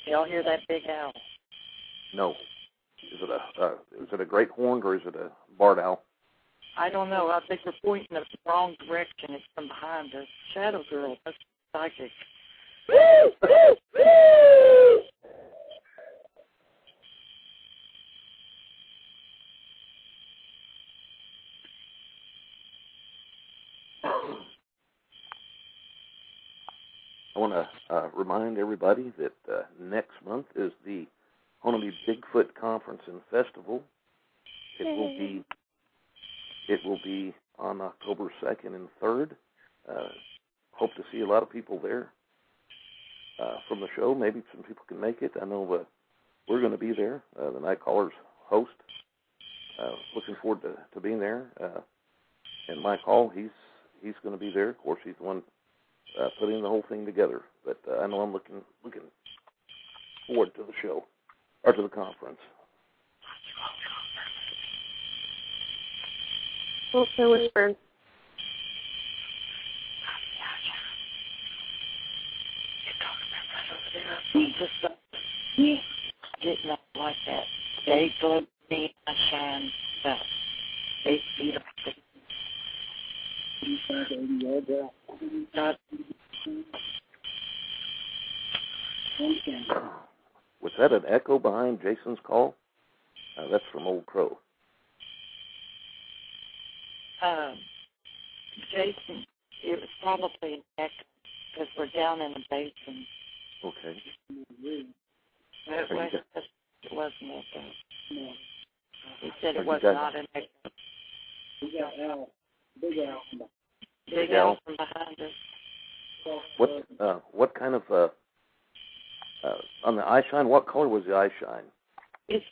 S2: Y'all hear that big owl?
S3: No. Is it a great horned or is it a barred owl?
S2: I don't know. I think we're pointing in the wrong direction. It's from behind us. Shadow Girl. That's psychic. Woo! Woo! Woo!
S3: I want to remind everybody that next month is the Honolulu Bigfoot Conference and Festival. It will be on October 2nd and 3rd. Hope to see a lot of people there from the show. Maybe some people can make it. I know we're going to be there. The Nite Callers host. Looking forward to being there. And Mike Hall, he's going to be there. Of course, he's the one putting the whole thing together. But I know I'm looking forward to the show, or to the conference.
S5: Oh, they're whispering.
S2: Getting up like that. They glow me, I shine stuff. 8 feet up.
S3: Was that an echo behind Jason's call? That's from Old Crow.
S2: Jason, it was probably an echo because we're down in the basin.
S3: Okay.
S2: It wasn't an echo. No. He said it was not an echo.
S8: We got owl. Big owl.
S2: Big owl from behind us.
S3: What kind of on the eye shine? What color was the eye shine?
S2: It's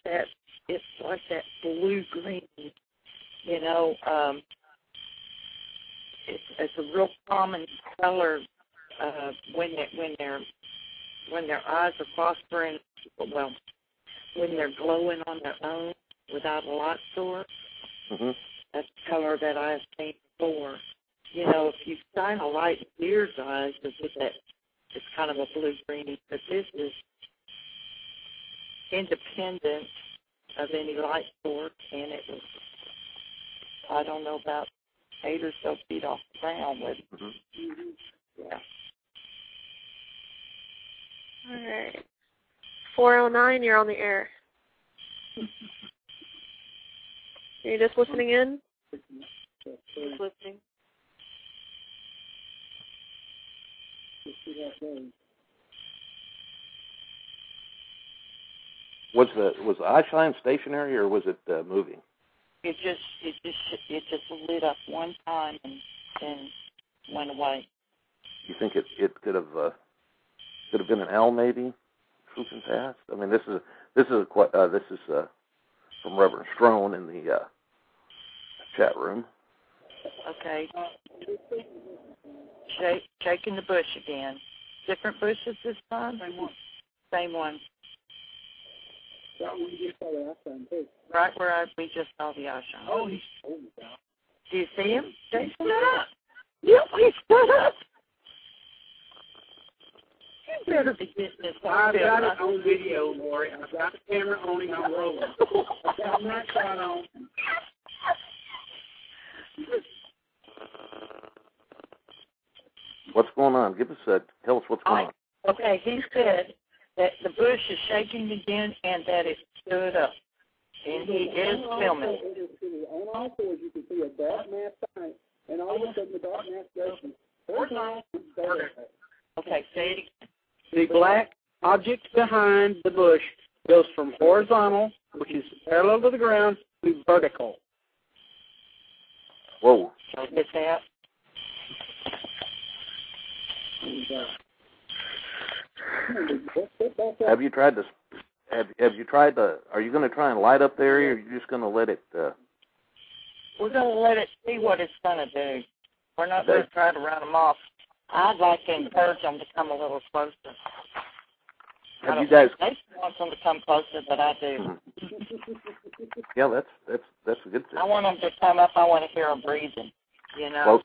S2: like that blue green. You know, it's a real common color when their eyes are prospering. Well, when they're glowing on their own without a light source.
S3: Mm-hmm.
S2: That's the color that I've seen before. You know, if you shine a light in deer's eyes, it's kind of a blue-green, but this is independent of any light source, and it was, I don't know, about 8 or so feet off the ground. Yeah.
S5: All right. 409, you're on the air. Are you just listening in?
S2: Just listening.
S3: Was the eye shine stationary or was it moving?
S2: It just lit up one time and then went away.
S3: You think it could have been an owl maybe swooping past? I mean, this is from Reverend Strone in the chat room.
S2: Okay. Shaking the bush again. Different bushes this time? Same one. Right where we just saw the eye shine. Oh, he's do you see him? They stood up. Yep, he stood up. You better be getting this.
S8: I've got it on video, Lori. I've got the camera on and I'm rolling. I've got my shot on.
S3: What's going on? Tell us what's going on.
S2: Okay, he said that the bush is shaking again and that it stood up. And he is filming.
S8: On all fours, you can see a dark mass sign, and all of a sudden the dark mass goes from horizontal to vertical.
S2: Okay, say it again.
S8: The black
S4: object behind the bush goes from horizontal, which is parallel to the ground, to vertical.
S3: Whoa.
S2: So get that.
S3: Have you tried to? Have you tried to? Are you going to try and light up the area, or are you just going to let it?
S2: We're going to let it see what it's going to do. We're not going to try to run them off. I'd like to encourage them to come a little closer.
S3: Have you guys?
S2: They want them to come closer, but I do.
S3: Yeah, that's a good thing.
S2: I want them to come up. I want to hear them breathing. You know,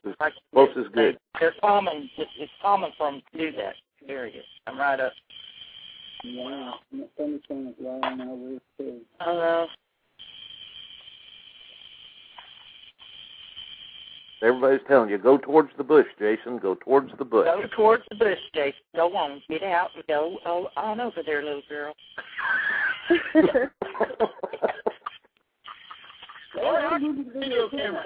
S3: close is good.
S2: They're common. It's common for them to do that. Period. I'm right up.
S4: Wow, that thunderstorm is right on our roof too.
S3: Everybody's telling you, go towards the bush, Jason. Go towards the bush.
S2: Go towards the bush, Jason. Go on. Get out and go on over there, little girl. Video camera.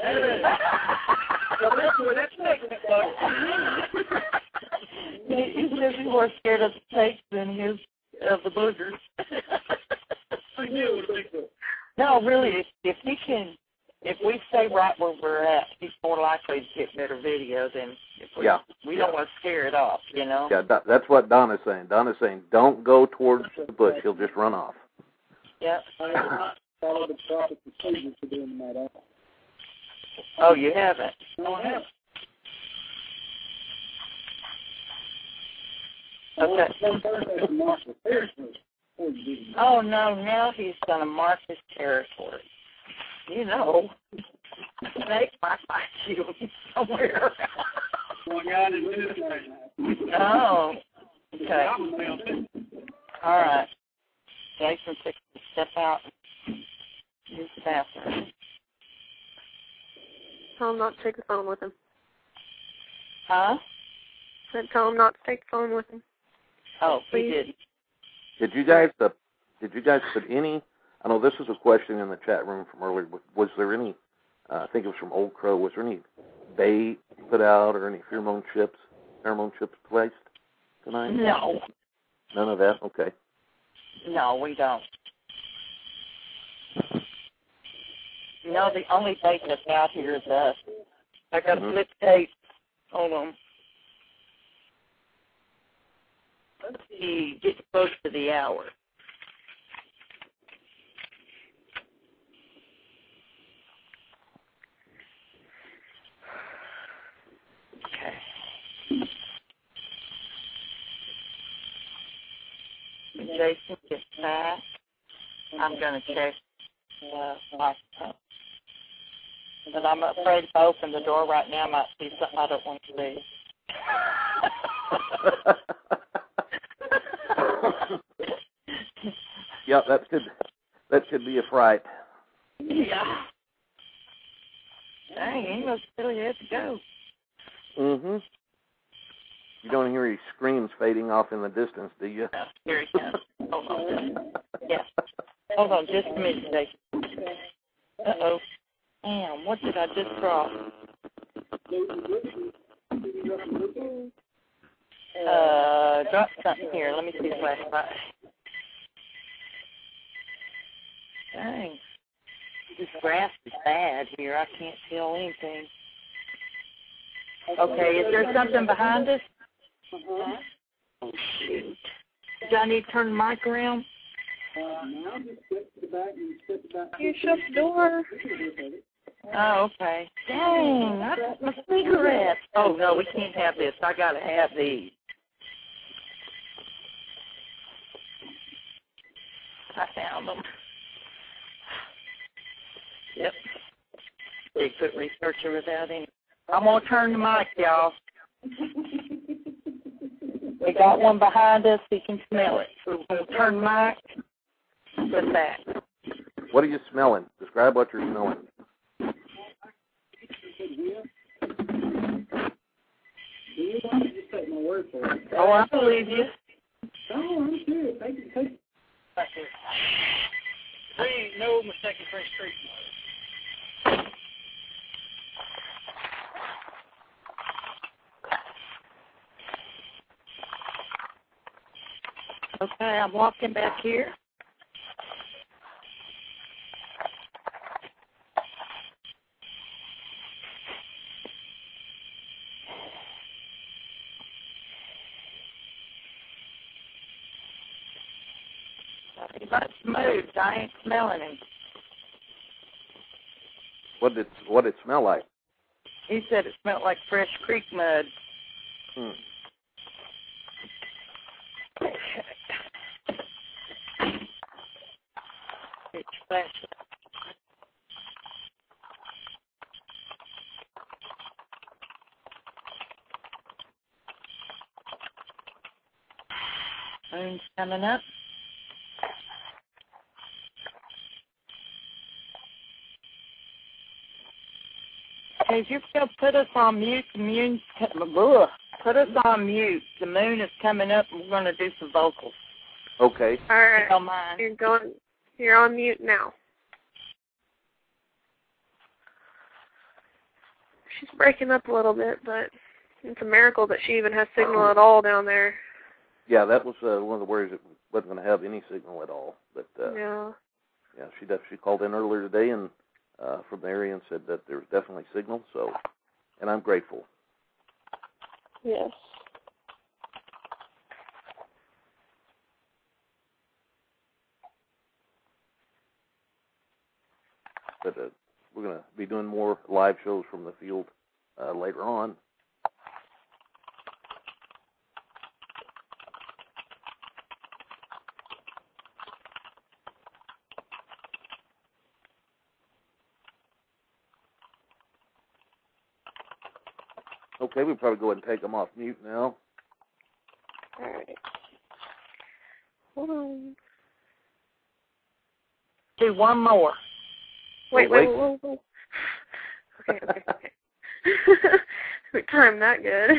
S2: He says he's more scared of the snakes than he is of the boogers. No, really, if we stay right where we're at, he's more likely to get better video than if we don't want to scare it off, you know?
S3: Yeah, that's what Donna's saying. Donna's saying, don't go towards the bush. He'll just run off.
S2: Yep.
S4: I have not followed the proper procedures for doing that.
S2: Oh, you haven't?
S4: No, I haven't.
S2: Okay. Oh, no, now he's going to mark his territory. You know, snake might find you somewhere. Oh, okay. All right. Jason took a step out and use the bathroom.
S5: Tell him not to take the phone with him.
S2: Huh?
S5: Tell him not to take the phone with him.
S2: Oh,
S5: please.
S2: He did.
S3: Did you guys put any? I know this was a question in the chat room from earlier. Was there any? I think it was from Old Crow. Was there any bait put out or any pheromone chips placed tonight?
S2: No.
S3: None of that. Okay.
S2: No, we don't. You know, the only bait that's out here is us. I got a flip tape. Hold on. He gets close to the hour. Okay. When Jason gets back, I'm going to check the microphone. But I'm afraid if I open the door right now, I might see something I don't want to see.
S3: Yep, that could be a fright.
S2: Yeah. Dang, he must really have to go.
S3: Mm-hmm. You don't hear his screams fading off in the distance, do you?
S2: No, here he comes. Hold on. Yeah. Hold on just a minute, Jason. Uh-oh. Damn, what did I just drop? Drop something here. Let me see the flashlight. Dang. This grass is bad here. I can't tell anything. Okay, is there something behind us? Oh, shoot. Do I need to turn the mic around?
S4: Now just step to the back and step back.
S5: You shut the door.
S2: Oh, okay. Dang, I got my cigarettes. Oh, no, we can't have this. I got to have these. I found them. Yep. Bigfoot researcher without any. I'm going to turn the mic, y'all. We got one behind us. He can smell it. So we're going to turn the mic with that.
S3: What are you smelling? Describe what you're smelling.
S2: Oh, I believe you.
S4: Oh, I'm serious. Take it.
S8: There ain't no mistaken French Street.
S2: Okay. I'm walking back here. He must moved. I ain't smelling him.
S3: What did it smell like?
S2: He said it smelled like fresh creek mud. It's fresh. Moon's coming up. Hey, if you could put us on mute, put us on mute. The moon is coming up, and we're going to do some vocals.
S3: Okay.
S5: All right.
S2: Don't mind.
S5: You're on mute now. She's breaking up a little bit, but it's a miracle that she even has signal at all down there.
S3: Yeah, that was one of the worries, that wasn't going to have any signal at all. But
S5: yeah,
S3: she called in earlier today and from the area and said that there was definitely signal. So, and I'm grateful.
S5: Yes.
S3: But we're going to be doing more live shows from the field later on. Okay, we'll probably go ahead and take them off mute now.
S5: All right. Hold on.
S2: Do one more.
S5: Wait. Okay. We timed that good.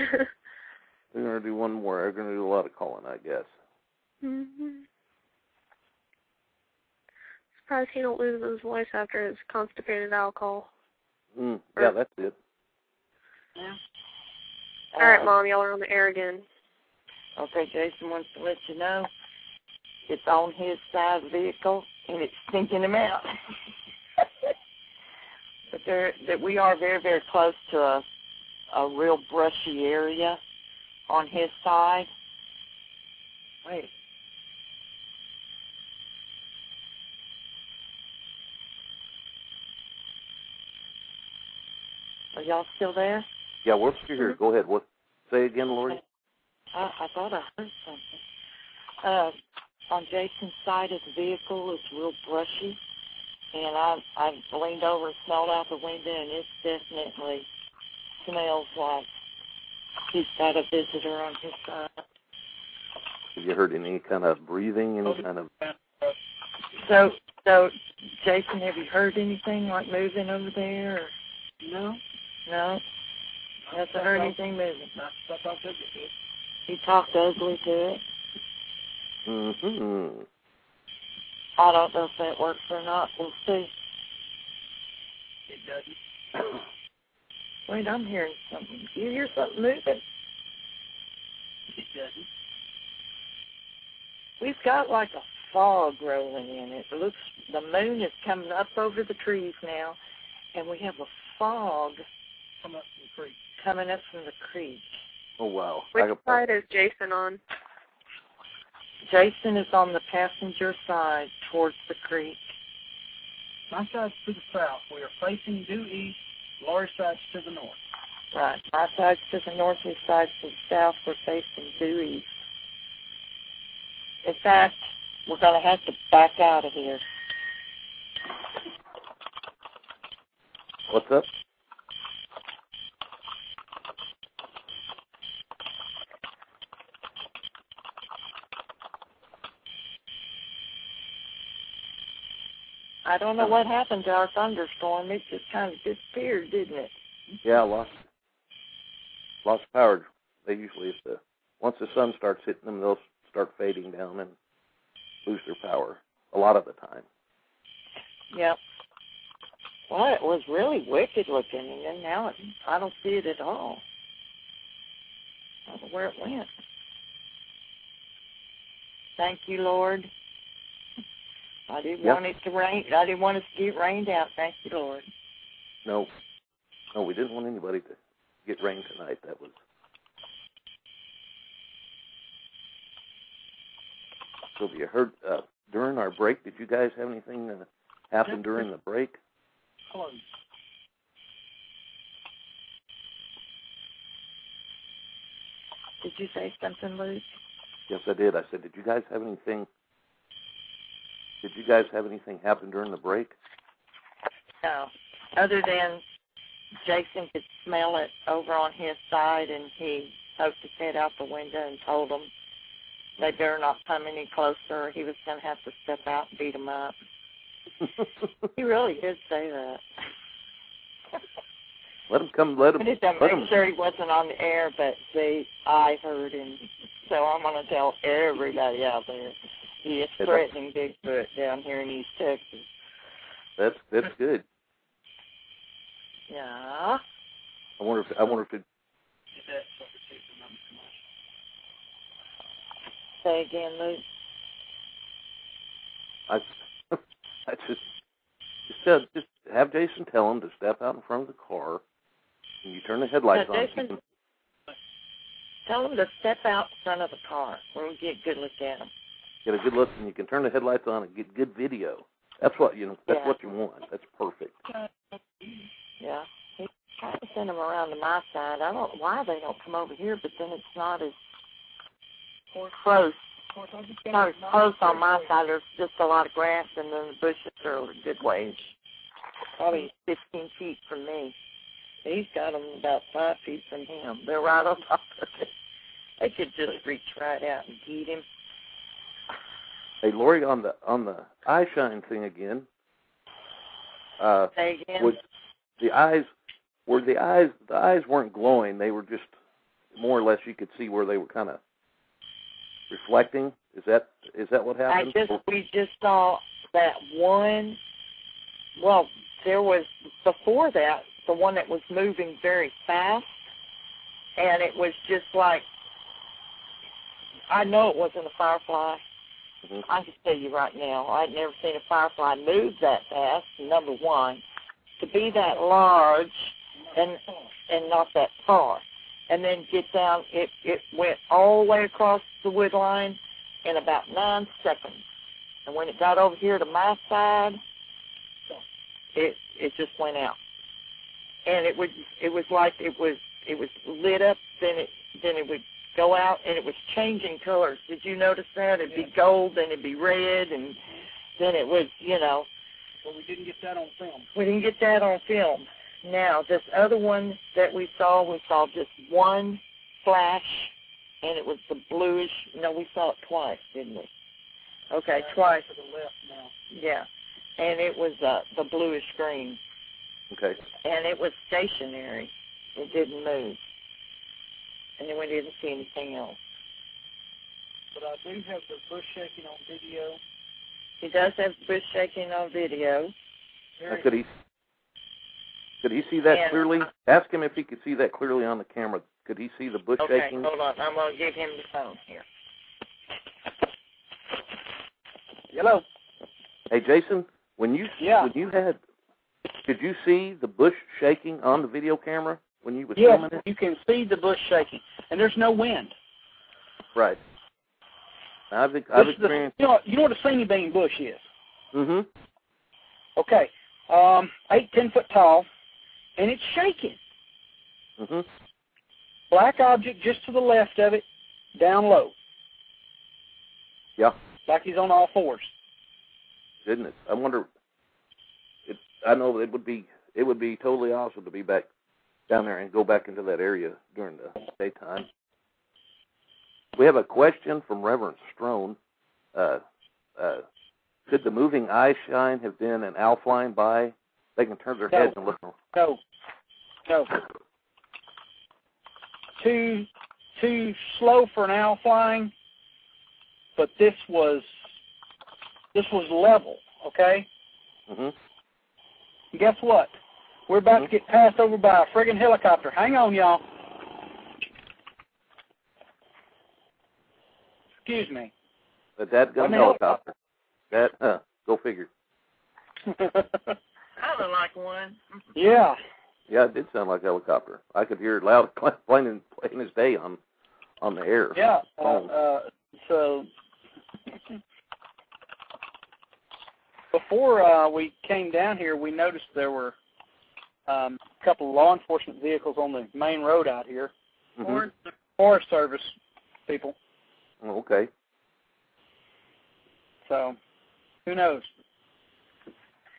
S3: We're going to do one more. We're going to do a lot of calling, I guess.
S5: Mm-hmm. Surprised he don't lose his voice after his constipated alcohol.
S3: Yeah, that's it.
S2: Yeah.
S5: All right, Mom, y'all are on the air again.
S2: Okay, Jason wants to let you know it's on his side of the vehicle, and it's stinking him out. But that we are very, very close to a real brushy area on his side. Wait. Are y'all still there?
S3: Yeah, we're still here. Go ahead. Say again, Lori.
S2: I thought I heard something. On Jason's side of the vehicle, it's real brushy. And I leaned over and smelled out the window, and it definitely smells like he's got a visitor on his side.
S3: Have you heard any kind of breathing, any kind of...
S2: So Jason, have you heard anything like moving over there? Or? No. No? Hasn't heard anything moving? He talked ugly to it.
S3: Mm-hmm.
S2: I don't know if that works or not. We'll see.
S8: It doesn't.
S2: Wait, I'm hearing something. Do you hear something moving?
S8: It doesn't.
S2: We've got like a fog rolling in it. It looks, the moon is coming up over the trees now, and we have a fog coming up from the creek.
S3: Oh, wow.
S5: Which side is Jason on?
S2: Jason is on the passenger side towards the creek.
S8: My side's to the south. We are facing due east. Lori's side's to the north.
S2: Right. My side's to the north, his side's to the south. We're facing due east. In fact, we're going to have to back out of here.
S3: What's up?
S2: I don't know what happened to our thunderstorm. It just kind of disappeared, didn't it?
S3: Yeah, lost power. They usually, once the sun starts hitting them, they'll start fading down and lose their power a lot of the time.
S2: Yep. Well, it was really wicked looking, and then now I don't see it at all. I don't know where it went. Thank you, Lord. I didn't want it to rain. I didn't want us to get rained out. Thank you, Lord.
S3: No, we didn't want anybody to get rain tonight. That was. So have you heard during our break? Did you guys have anything happen during the break?
S2: Did you say something, Luke?
S3: Yes, I did. I said, did you guys have anything? Did you guys have anything happen during the break?
S2: No, other than Jason could smell it over on his side, and he poked his head out the window and told them they better not come any closer, or he was going to have to step out and beat them up. He really did say that.
S3: Let him come. Let him.
S2: I just had to make sure he wasn't on the air, but see, I heard him, so I'm going to tell everybody out there. He is threatening Bigfoot down here in East Texas.
S3: That's good.
S2: Yeah.
S3: I wonder if it.
S2: Say again, Luke.
S3: I just have Jason tell him to step out in front of the car, and you turn the headlights on.
S2: Jason, tell him to step out in front of the car where we get a good look at him.
S3: Get a good look, and you can turn the headlights on and get good video. That's what That's what you want. That's perfect.
S2: Yeah. He tried to send them around to my side. I don't know why they don't come over here, but then it's not as close. Not as close on my side. There's just a lot of grass, and then the bushes are a good ways. Probably 15 feet from me. He's got them about 5 feet from him. They're right on top of it. They could just reach right out and get him.
S3: Hey, Lori, on the eye shine thing again.
S2: Say again.
S3: The eyes weren't glowing. They were just more or less you could see where they were kind of reflecting. Is that what happened?
S2: We just saw that one. Well, there was before that the one that was moving very fast, and it was just like, I know it wasn't a firefly. Mm-hmm. I can tell you right now, I'd never seen a firefly move that fast. Number one, to be that large and not that far, and then get down. It went all the way across the wood line in about 9 seconds, and when it got over here to my side, it just went out. And it was like it was lit up, then it would go out, and it was changing colors. Did you notice that? It'd be gold, then it'd be red, and then it was,
S8: Well, we didn't get that on film.
S2: We didn't get that on film. Now, this other one that we saw just one flash, and it was the bluish. No, we saw it twice, didn't we? Okay, twice.
S8: To the left now.
S2: Yeah, and it was the bluish green.
S3: Okay.
S2: And it was stationary. It didn't move. And then we didn't see anything else.
S8: But I do have the bush shaking on video.
S2: He does have bush shaking on video.
S3: Could he see that clearly? Ask him if he could see that clearly on the camera. Could he see the bush shaking?
S2: Okay, hold on. I'm going to give him the phone here.
S4: Hello.
S3: Hey, Jason, could you see the bush shaking on the video camera when you were filming it?
S4: You can see the bush shaking, and there's no wind.
S3: Right. I've experienced.
S4: You know what a singing bean bush is?
S3: Mm-hmm.
S4: Okay. 8-10 foot tall, and it's shaking.
S3: Mm-hmm.
S4: Black object just to the left of it, down low.
S3: Yeah.
S4: Like he's on all fours.
S3: Isn't it? I wonder. I know it would be totally awesome to be back down there and go back into that area during the daytime. We have a question from Reverend Strone. Could the moving eye shine have been an owl flying by? They can turn their heads and look.
S4: No. Too slow for an owl flying, but this was level, okay?
S3: Mm-hmm.
S4: And guess what? We're about to get passed over by a friggin' helicopter. Hang on, y'all. Excuse me.
S3: A dadgum helicopter. Go figure.
S2: Sounded like one.
S4: Yeah.
S3: Yeah, it did sound like a helicopter. I could hear it loud, plain as day on the air.
S4: Yeah. So before we came down here, we noticed there were a couple of law enforcement vehicles on the main road out here.
S3: Mm-hmm.
S4: Forest Service people.
S3: Oh, okay.
S4: So who knows?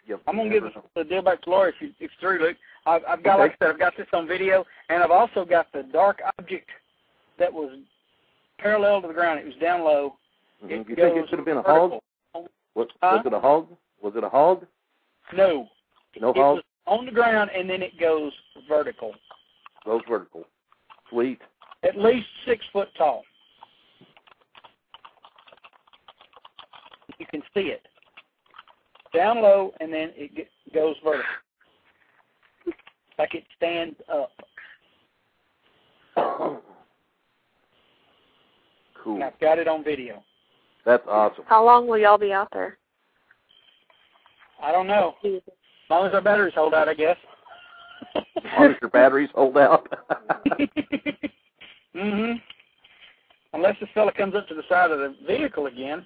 S3: Yep.
S4: I'm gonna give the deal back to Lori if it's through, Luke. I've got, like I said, I've got this on video, and I've also got the dark object that was parallel to the ground. It was down low.
S3: Mm-hmm. You think it should have been a hog? Was it a hog? Was it a hog?
S4: No.
S3: No
S4: it
S3: hog?
S4: Was on the ground, and then it goes vertical.
S3: Goes vertical. Sweet.
S4: At least 6 foot tall. You can see it. Down low, and then it goes vertical. Like it stands up.
S3: Cool.
S4: And I've got it on video.
S3: That's awesome.
S5: How long will y'all be out there?
S4: I don't know. As long as our batteries hold out, I guess.
S3: As long as your batteries hold out.
S4: Mm-hmm. Unless this fella comes up to the side of the vehicle again,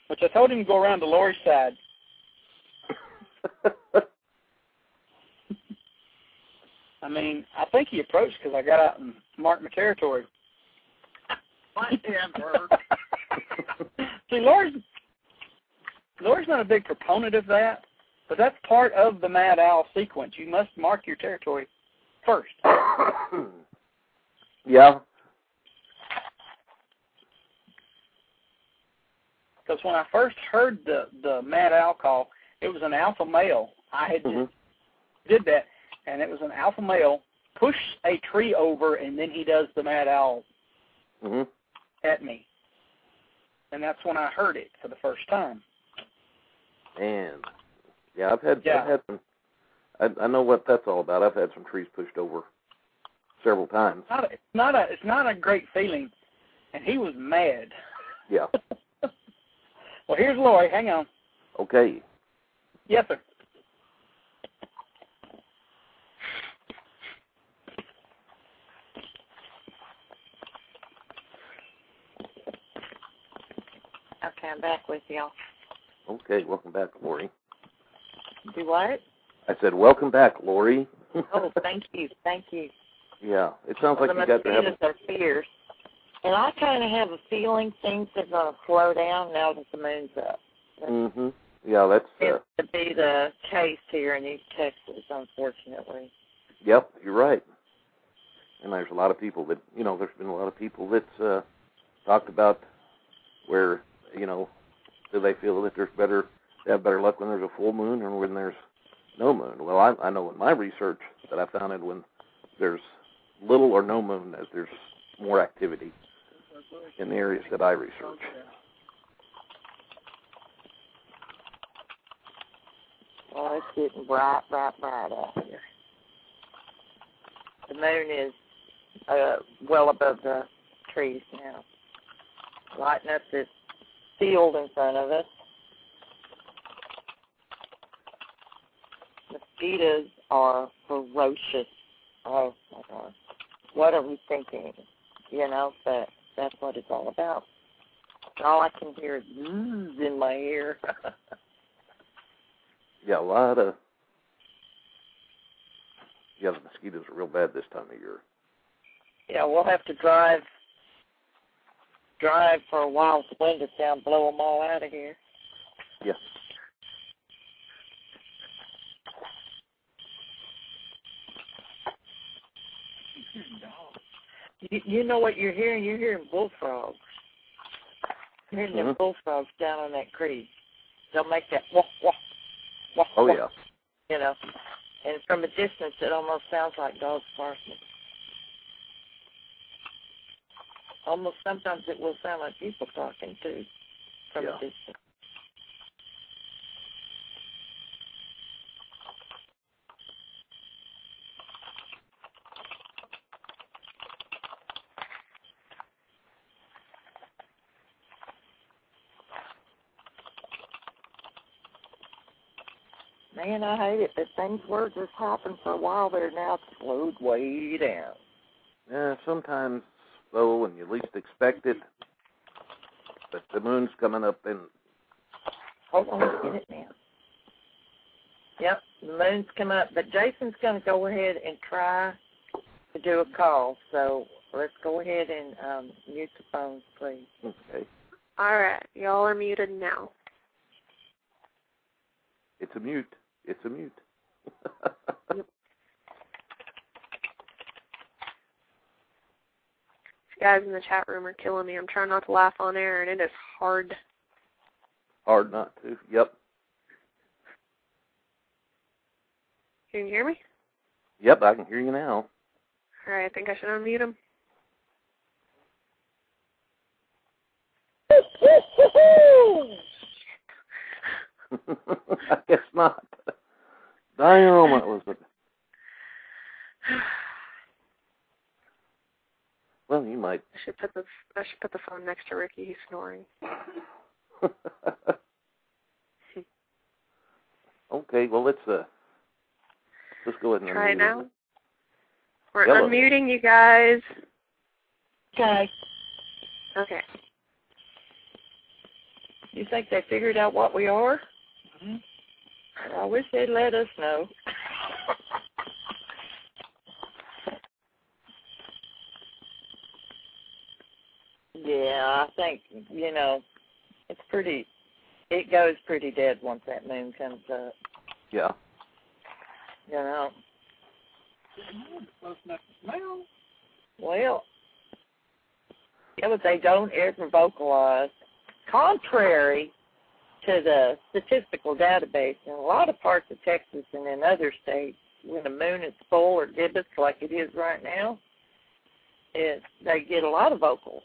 S4: which I told him to go around to Lori's side. I mean, I think he approached because I got out and marked my territory. My damn bird. See, Lori's not a big proponent of that, but that's part of the Mad Owl sequence. You must mark your territory first.
S3: Yeah.
S4: Because when I first heard the Mad Owl call, it was an alpha male. I had just did that, and it was an alpha male push a tree over, and then he does the Mad Owl at me. And that's when I heard it for the first time.
S3: And yeah, I've had some. I know what that's all about. I've had some trees pushed over several times.
S4: It's not a great feeling, and he was mad.
S3: Yeah.
S4: Well, here's Lori. Hang on.
S3: Okay.
S4: Yes, sir.
S2: Okay, I'm back with y'all.
S3: Okay, welcome back, Lori.
S2: Do what?
S3: I said, welcome back, Lori.
S2: Oh, thank you.
S3: Yeah, it sounds like you got to have...
S2: The mosquitoes are fierce. And I kind of have a feeling things are going to slow down now that the moon's up.
S3: Yeah, that's...
S2: Seems to be the case here in East Texas, unfortunately.
S3: Yep, you're right. And there's a lot of people that, there's been a lot of people that's talked about where, do they feel that they have better luck when there's a full moon or when there's no moon? Well, I know in my research that I found it when there's little or no moon, that there's more activity in the areas that I research.
S2: Well, it's getting bright out here. The moon is well above the trees now, lighting up this field in front of us. Mosquitoes are ferocious. Oh, my God. What are we thinking? But that's what it's all about. All I can hear is zzz in my ear.
S3: Yeah, a lot of... Yeah, the mosquitoes are real bad this time of year.
S2: Yeah, we'll have to drive for a while to wind us down, blow them all out of here.
S3: Yeah.
S2: You know what you're hearing? You're hearing bullfrogs. You're hearing the bullfrogs down on that creek. They'll make that wah, wah, wah,
S3: oh,
S2: wah,
S3: yeah.
S2: And from a distance, it almost sounds like dogs barking. Almost sometimes it will sound like people talking, too, from a distance. Man, I hate it, but things were just hopping for a while there. Now it's slowed way down.
S3: Yeah, sometimes, though, when you least expect it, but the moon's coming up in...
S2: Hold on, let's get it now. Yep, the moon's come up, but Jason's going to go ahead and try to do a call, so let's go ahead and mute the phones, please.
S3: Okay.
S5: All right, y'all are muted now.
S3: It's a mute. It's a mute.
S5: Yep. You guys in the chat room are killing me. I'm trying not to laugh on air, and it is hard.
S3: Hard not to. Yep.
S5: Can you hear me?
S3: Yep, I can hear you now.
S5: All right, I think I should unmute him.
S3: I guess not. Damn, it was a... Well, you might.
S5: I should put the phone next to Ricky. He's snoring.
S3: Okay, well let's go ahead and
S5: try it now.
S3: it.
S5: We're
S3: Yellow.
S5: unmuting you guys.
S2: Okay.
S5: Okay.
S2: You think they figured out what we are?
S4: Mm-hmm.
S2: I wish they'd let us know. Yeah, I think, it goes pretty dead once that moon comes up.
S3: Yeah.
S4: Close enough to smell.
S2: Well, yeah, but they don't ever vocalize. Contrary to the statistical database, in a lot of parts of Texas and in other states, when the moon is full or gibbous like it is right now, they get a lot of vocals.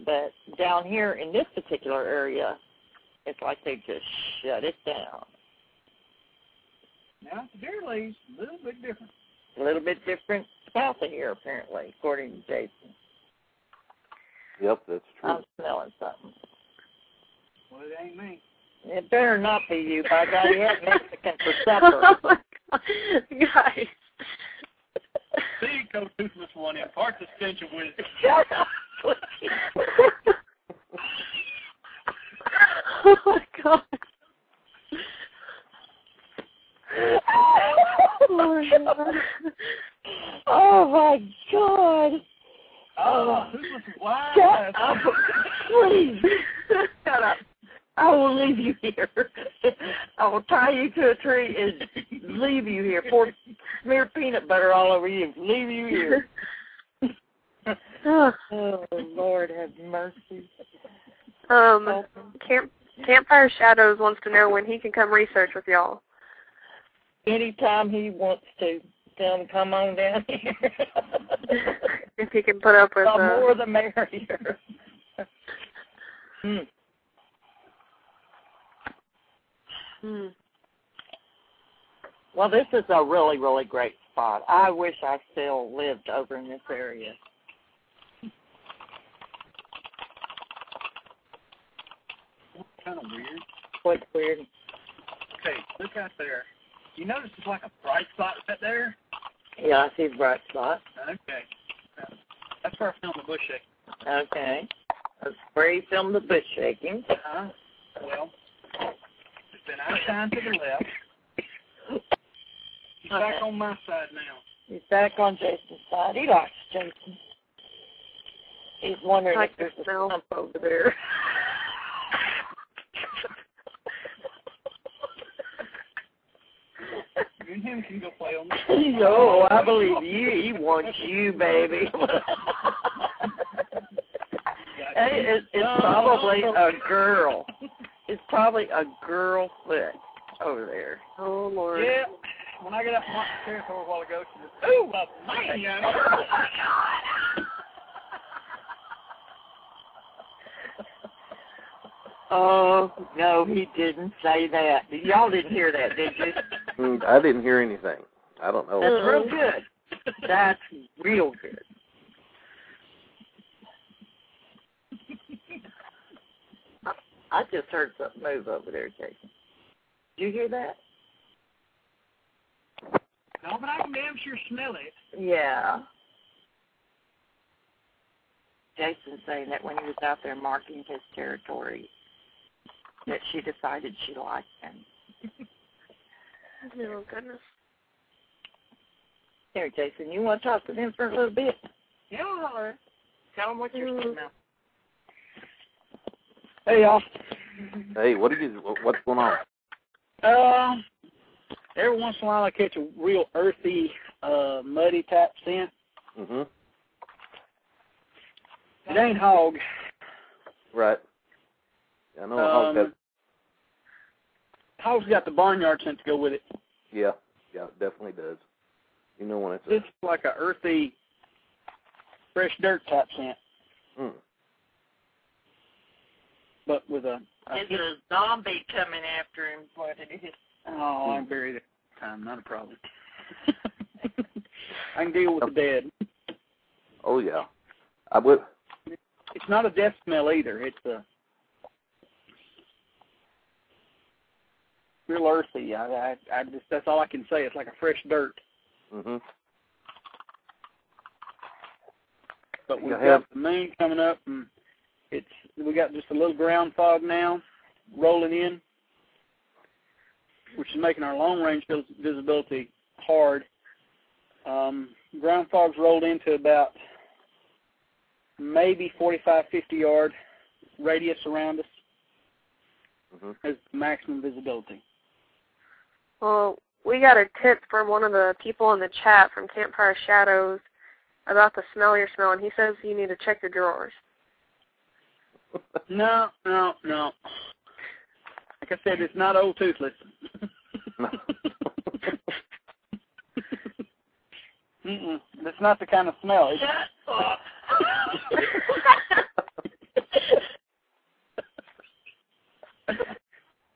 S2: But down here in this particular area, it's like they just shut it down.
S4: Now, at the very least, a little bit different.
S2: A little bit different south of here, apparently, according to Jason.
S3: Yep, that's true.
S2: I'm smelling something.
S4: Well, it ain't me.
S2: It better not be you. By God, you had Mexican for supper.
S5: Oh, my God. Guys.
S4: See, Coach Toothless one imparts a stench of wisdom.
S2: Shut up, please.
S5: Oh, my God.
S2: Oh, my God.
S4: Oh, Toothless is wild.
S2: Shut up, please. Shut up. I will leave you here. I will tie you to a tree and leave you here. Smear peanut butter all over you. Leave you here. Oh, Lord, have mercy.
S5: Campfire Shadows wants to know when he can come research with y'all.
S2: Anytime he wants to. Tell him, come on down here.
S5: If he can put up with
S2: the more the merrier. Well, this is a really, really great spot. I wish I still lived over in this area.
S4: Kind of weird.
S2: What's weird?
S4: Okay, look out there. You notice it's like a bright spot right there?
S2: Yeah, I see the bright spot.
S4: Okay. That's where I filmed the bush shaking.
S2: Okay. That's where you filmed the bush shaking.
S4: Well, it's been out of time to the left. He's back on my side now.
S2: He's back on Jason's side. He likes Jason. He's wondering if there's a stump over there.
S4: You and him can go play on this.
S2: No, I believe you. He wants you, baby. It's probably a girl. It's probably a girl foot over there.
S5: Oh, Lord.
S4: Yeah. When I got up my territory a while ago, she said, ooh, a man.
S2: Oh, no, he didn't say that. Y'all didn't hear that, did you?
S3: I didn't hear anything. I don't know.
S2: That's real good. That's real good. I just heard something move over there, Jason. Did you hear that?
S8: Oh, but I can damn sure smell it.
S2: Yeah. Jason's saying that when he was out there marking his territory, that she decided she liked him.
S5: Oh, goodness.
S2: Here, Jason, you want to talk to them for a little bit?
S8: Yeah, holler.
S2: Tell them what you're saying now.
S4: Hey, y'all.
S3: Hey, what's going on?
S4: Every once in a while I catch a real earthy, muddy type scent.
S3: Mm-hmm.
S4: It ain't hog.
S3: Right. Yeah, I know a hog.
S4: Hog's got the barnyard scent to go with it.
S3: Yeah, it definitely does. You know when
S4: it's like a earthy, fresh dirt type scent.
S3: Mm.
S2: But with a zombie coming after him, what it is.
S4: Oh, I'm buried at the time. Not a problem. I can deal with the dead.
S3: Oh, yeah. I would.
S4: It's not a death smell either. It's a real earthy. I just, that's all I can say. It's like a fresh dirt.
S3: Mm-hmm.
S4: But we've got the moon coming up, and we got just a little ground fog now rolling in, which is making our long-range visibility hard. Ground fog's rolled into about maybe 45, 50-yard radius around us as maximum visibility.
S5: Well, we got a tip from one of the people in the chat from Campfire Shadows about the smell you're smelling. He says you need to check your drawers.
S4: No. Like I said, it's not old toothless. That's not the kind of smell.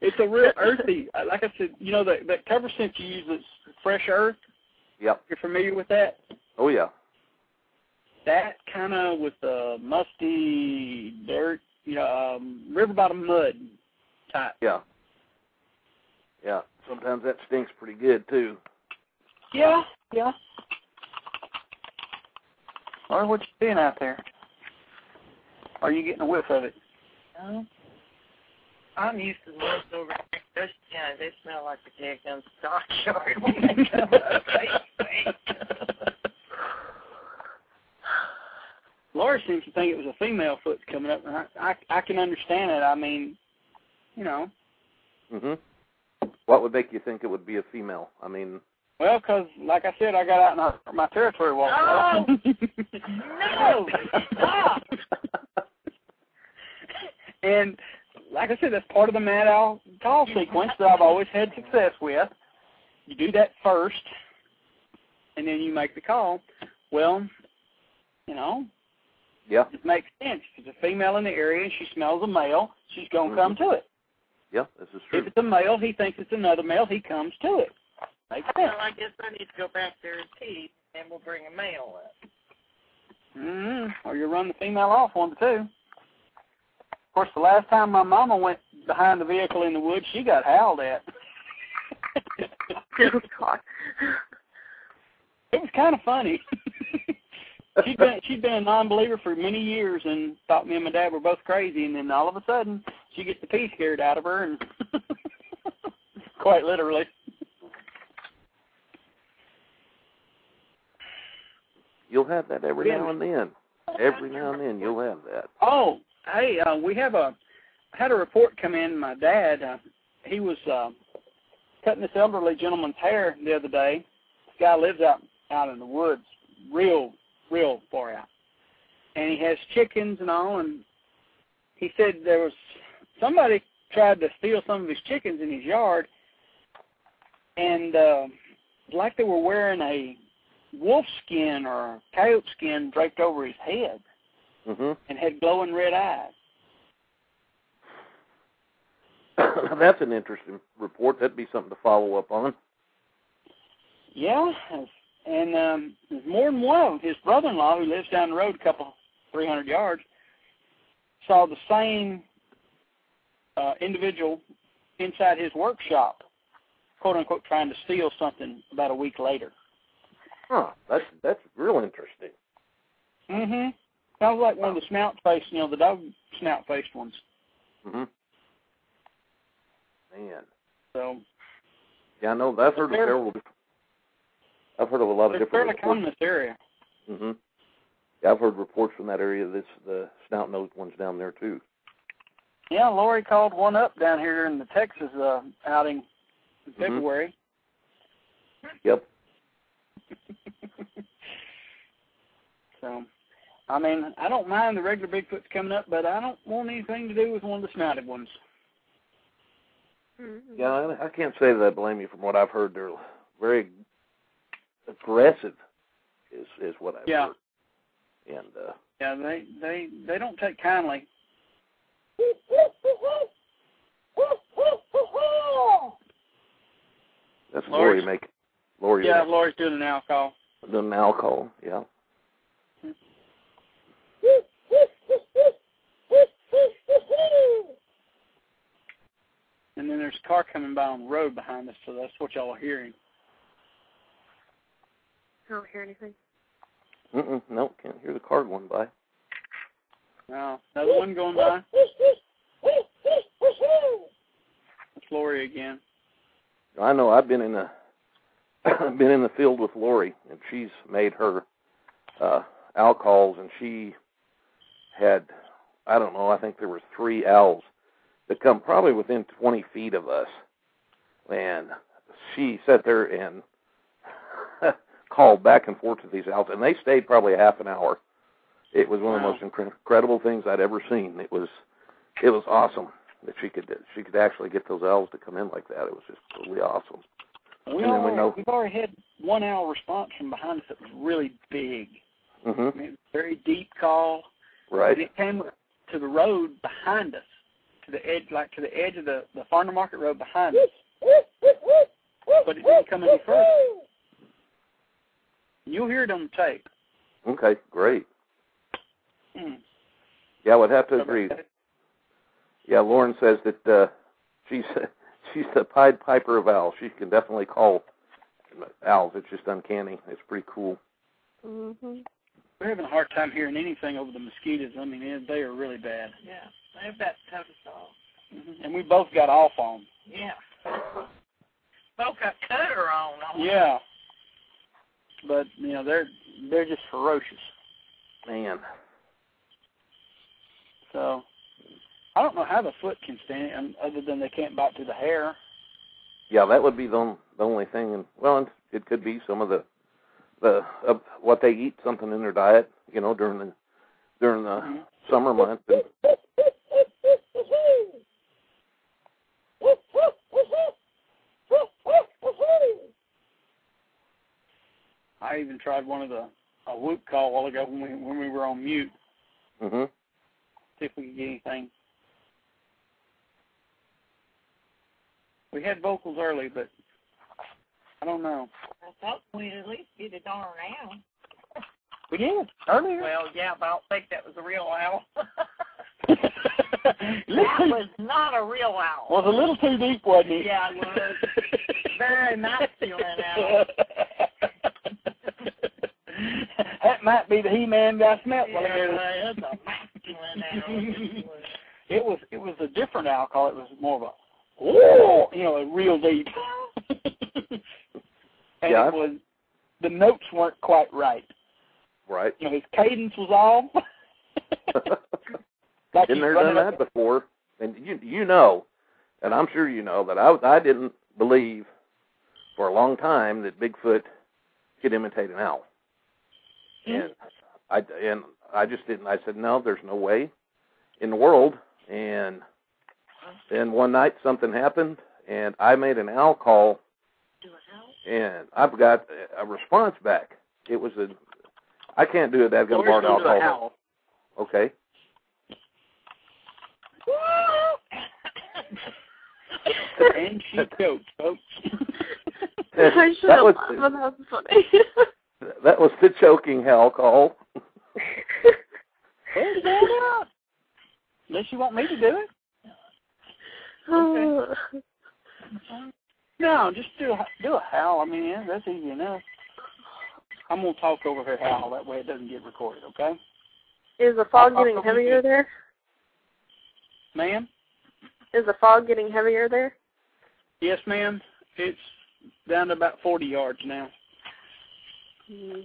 S4: It's a real earthy. Like I said, you know that cover scent you use is fresh earth.
S3: Yep.
S4: You're familiar with that?
S3: Oh yeah.
S4: That kind of with the musty dirt, river bottom mud type.
S3: Yeah. Yeah. Sometimes that stinks pretty good too.
S4: Yeah. Or what you seeing out there? Are you getting a whiff of it?
S2: No. I'm used to those over there. They smell like the daggone stockyard when they come up.
S4: Laura seems to think it was a female foot coming up, and I can understand it. I mean,
S3: Mhm. What would make you think it would be a female? I mean.
S4: Well, because, like I said, I got out in my territory walk.
S2: Oh! No! Stop!
S4: And, like I said, that's part of the Mad Owl call sequence that I've always had success with. You do that first, and then you make the call. Well,
S3: yeah,
S4: it makes sense. If it's a female in the area and she smells a male, she's going to come to it.
S3: Yeah, this is true.
S4: If it's a male, he thinks it's another male, he comes to it. Makes sense.
S2: Well, I guess I need to go back there and teeth, and we'll bring a male up.
S4: Or you run the female off 1 to 2. Of course, the last time my mama went behind the vehicle in the woods, she got howled at.
S5: Oh, God.
S4: It was kind of funny. She'd been a non-believer for many years and thought me and my dad were both crazy, and then all of a sudden, she gets the pee scared out of her, and quite literally.
S3: You'll have that every now and then. Every now and then, you'll have that.
S4: Oh, hey, we had a report come in. My dad, he was cutting this elderly gentleman's hair the other day. This guy lives out in the woods, real far out. And he has chickens and all, and he said there was somebody tried to steal some of his chickens in his yard, and like they were wearing a wolf skin or a coyote skin draped over his head and had glowing red eyes.
S3: That's an interesting report. That'd be something to follow up on.
S4: Yeah, and there's more than one of them. His brother-in-law, who lives down the road 300 yards, saw the same individual inside his workshop, quote-unquote, trying to steal something about a week later.
S3: Huh, that's real interesting.
S4: Mm-hmm. Sounds like one of the snout-faced, the dog snout-faced ones.
S3: Mm-hmm. Man.
S4: So.
S3: Yeah, I know. I've heard of several. I've heard of a lot of different.
S4: They're fairly common in this area.
S3: Mm-hmm. Yeah, I've heard reports from that area. The snout-nosed ones down there too.
S4: Yeah, Lori called one up down here in the Texas outing in February.
S3: Yep.
S4: So, I mean, I don't mind the regular Bigfoots coming up, but I don't want anything to do with one of the snouted ones.
S3: Yeah, I can't say that I blame you. From what I've heard, they're very aggressive, is what I've heard. And
S4: yeah, they don't take kindly.
S3: That's Lori making. Lori.
S4: Yeah, Lori's doing an owl call.
S3: Doing an owl call, yeah.
S4: And then there's a car coming by on the road behind us, so that's what y'all are hearing.
S5: I don't hear anything.
S3: No, can't hear the car going by.
S4: No, another one going by. It's Lori again.
S3: I know. I've been in the field with Lori, and she's made her owl calls, and she had, I don't know, I think there were 3 owls that come probably within 20 feet of us, and she sat there and called back and forth to these owls, and they stayed probably half an hour. It was one of the most incredible things I'd ever seen. It was awesome that she could actually get those owls to come in like that. It was just totally awesome.
S4: We've already had one owl response from behind us that was really big.
S3: Mm-hmm.
S4: I mean, very deep call.
S3: Right.
S4: And it came to the road behind us, to the edge, like to the edge of the farm to market road behind us. But it didn't come any further. You'll hear it on the tape.
S3: Okay, great. Yeah, I would have to agree. Yeah, Lauren says that she's the Pied Piper of owls. She can definitely call owls. It's just uncanny. It's pretty cool.
S5: Mm-hmm.
S4: We're having a hard time hearing anything over the mosquitoes. I mean, they are really bad.
S2: Yeah, they're about the toughest off.
S4: Mm-hmm. And we both got off on.
S2: Yeah. Both got cutter on.
S4: Yeah. But, they're just ferocious.
S3: Man.
S4: So, I don't know how the foot can stand it, other than they can't bite through the hair.
S3: Yeah, that would be the only thing. And well, it could be some of the what they eat, something in their diet, during the summer months.
S4: I even tried a whoop call a while ago when we were on mute.
S3: Mm-hmm.
S4: See if we could get anything. We had vocals early, but I don't know.
S2: I thought we'd at least get a darn owl.
S4: We did, earlier.
S2: Well, yeah, but I don't think that was a real owl. That was not a real owl.
S4: Was a little too deep, wasn't it?
S2: Yeah, it was. Very masculine owl.
S4: That might be the He-Man guy smelt.
S2: Yeah, it's a masculine owl.
S4: It was a different owl call. It was more of a real deep. And it was, the notes weren't quite right.
S3: Right.
S4: His cadence was off. Like
S3: Been there, done that before. And and I'm sure you know, that I didn't believe for a long time that Bigfoot could imitate an owl. And I just didn't. I said, no, there's no way in the world. And then one night something happened, and I made an owl call, and I've got a response back. It was I can't do it. I've got a barred owl call. Okay.
S4: And she choked, folks.
S5: I should have laughed, but that was funny.
S3: That was the choking owl call.
S4: Unless you want me to do it.
S5: Okay.
S4: No, just do a howl. I mean, that's easy enough. I'm going to talk over her howl. That way it doesn't get recorded, okay?
S5: Is the fog getting heavier there?
S4: Ma'am?
S5: Is the fog getting heavier there?
S4: Yes, ma'am. It's down to about 40 yards now.
S5: Mm-hmm.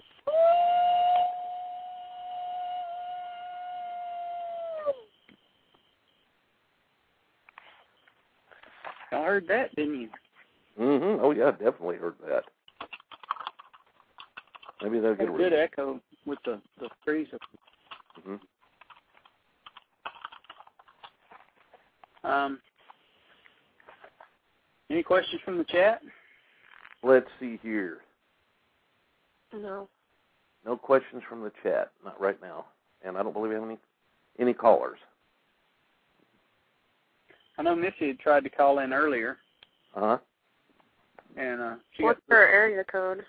S4: I heard that, didn't you?
S3: Mm-hmm. Oh, yeah, definitely heard that. Maybe they'll get a
S4: good echo with the trees.
S3: Mm-hmm.
S4: Any questions from the chat?
S3: Let's see here.
S5: No.
S3: No questions from the chat, not right now. And I don't believe we have any callers.
S4: I know Missy had tried to call in earlier.
S3: Uh-huh.
S4: And
S5: what's her area code?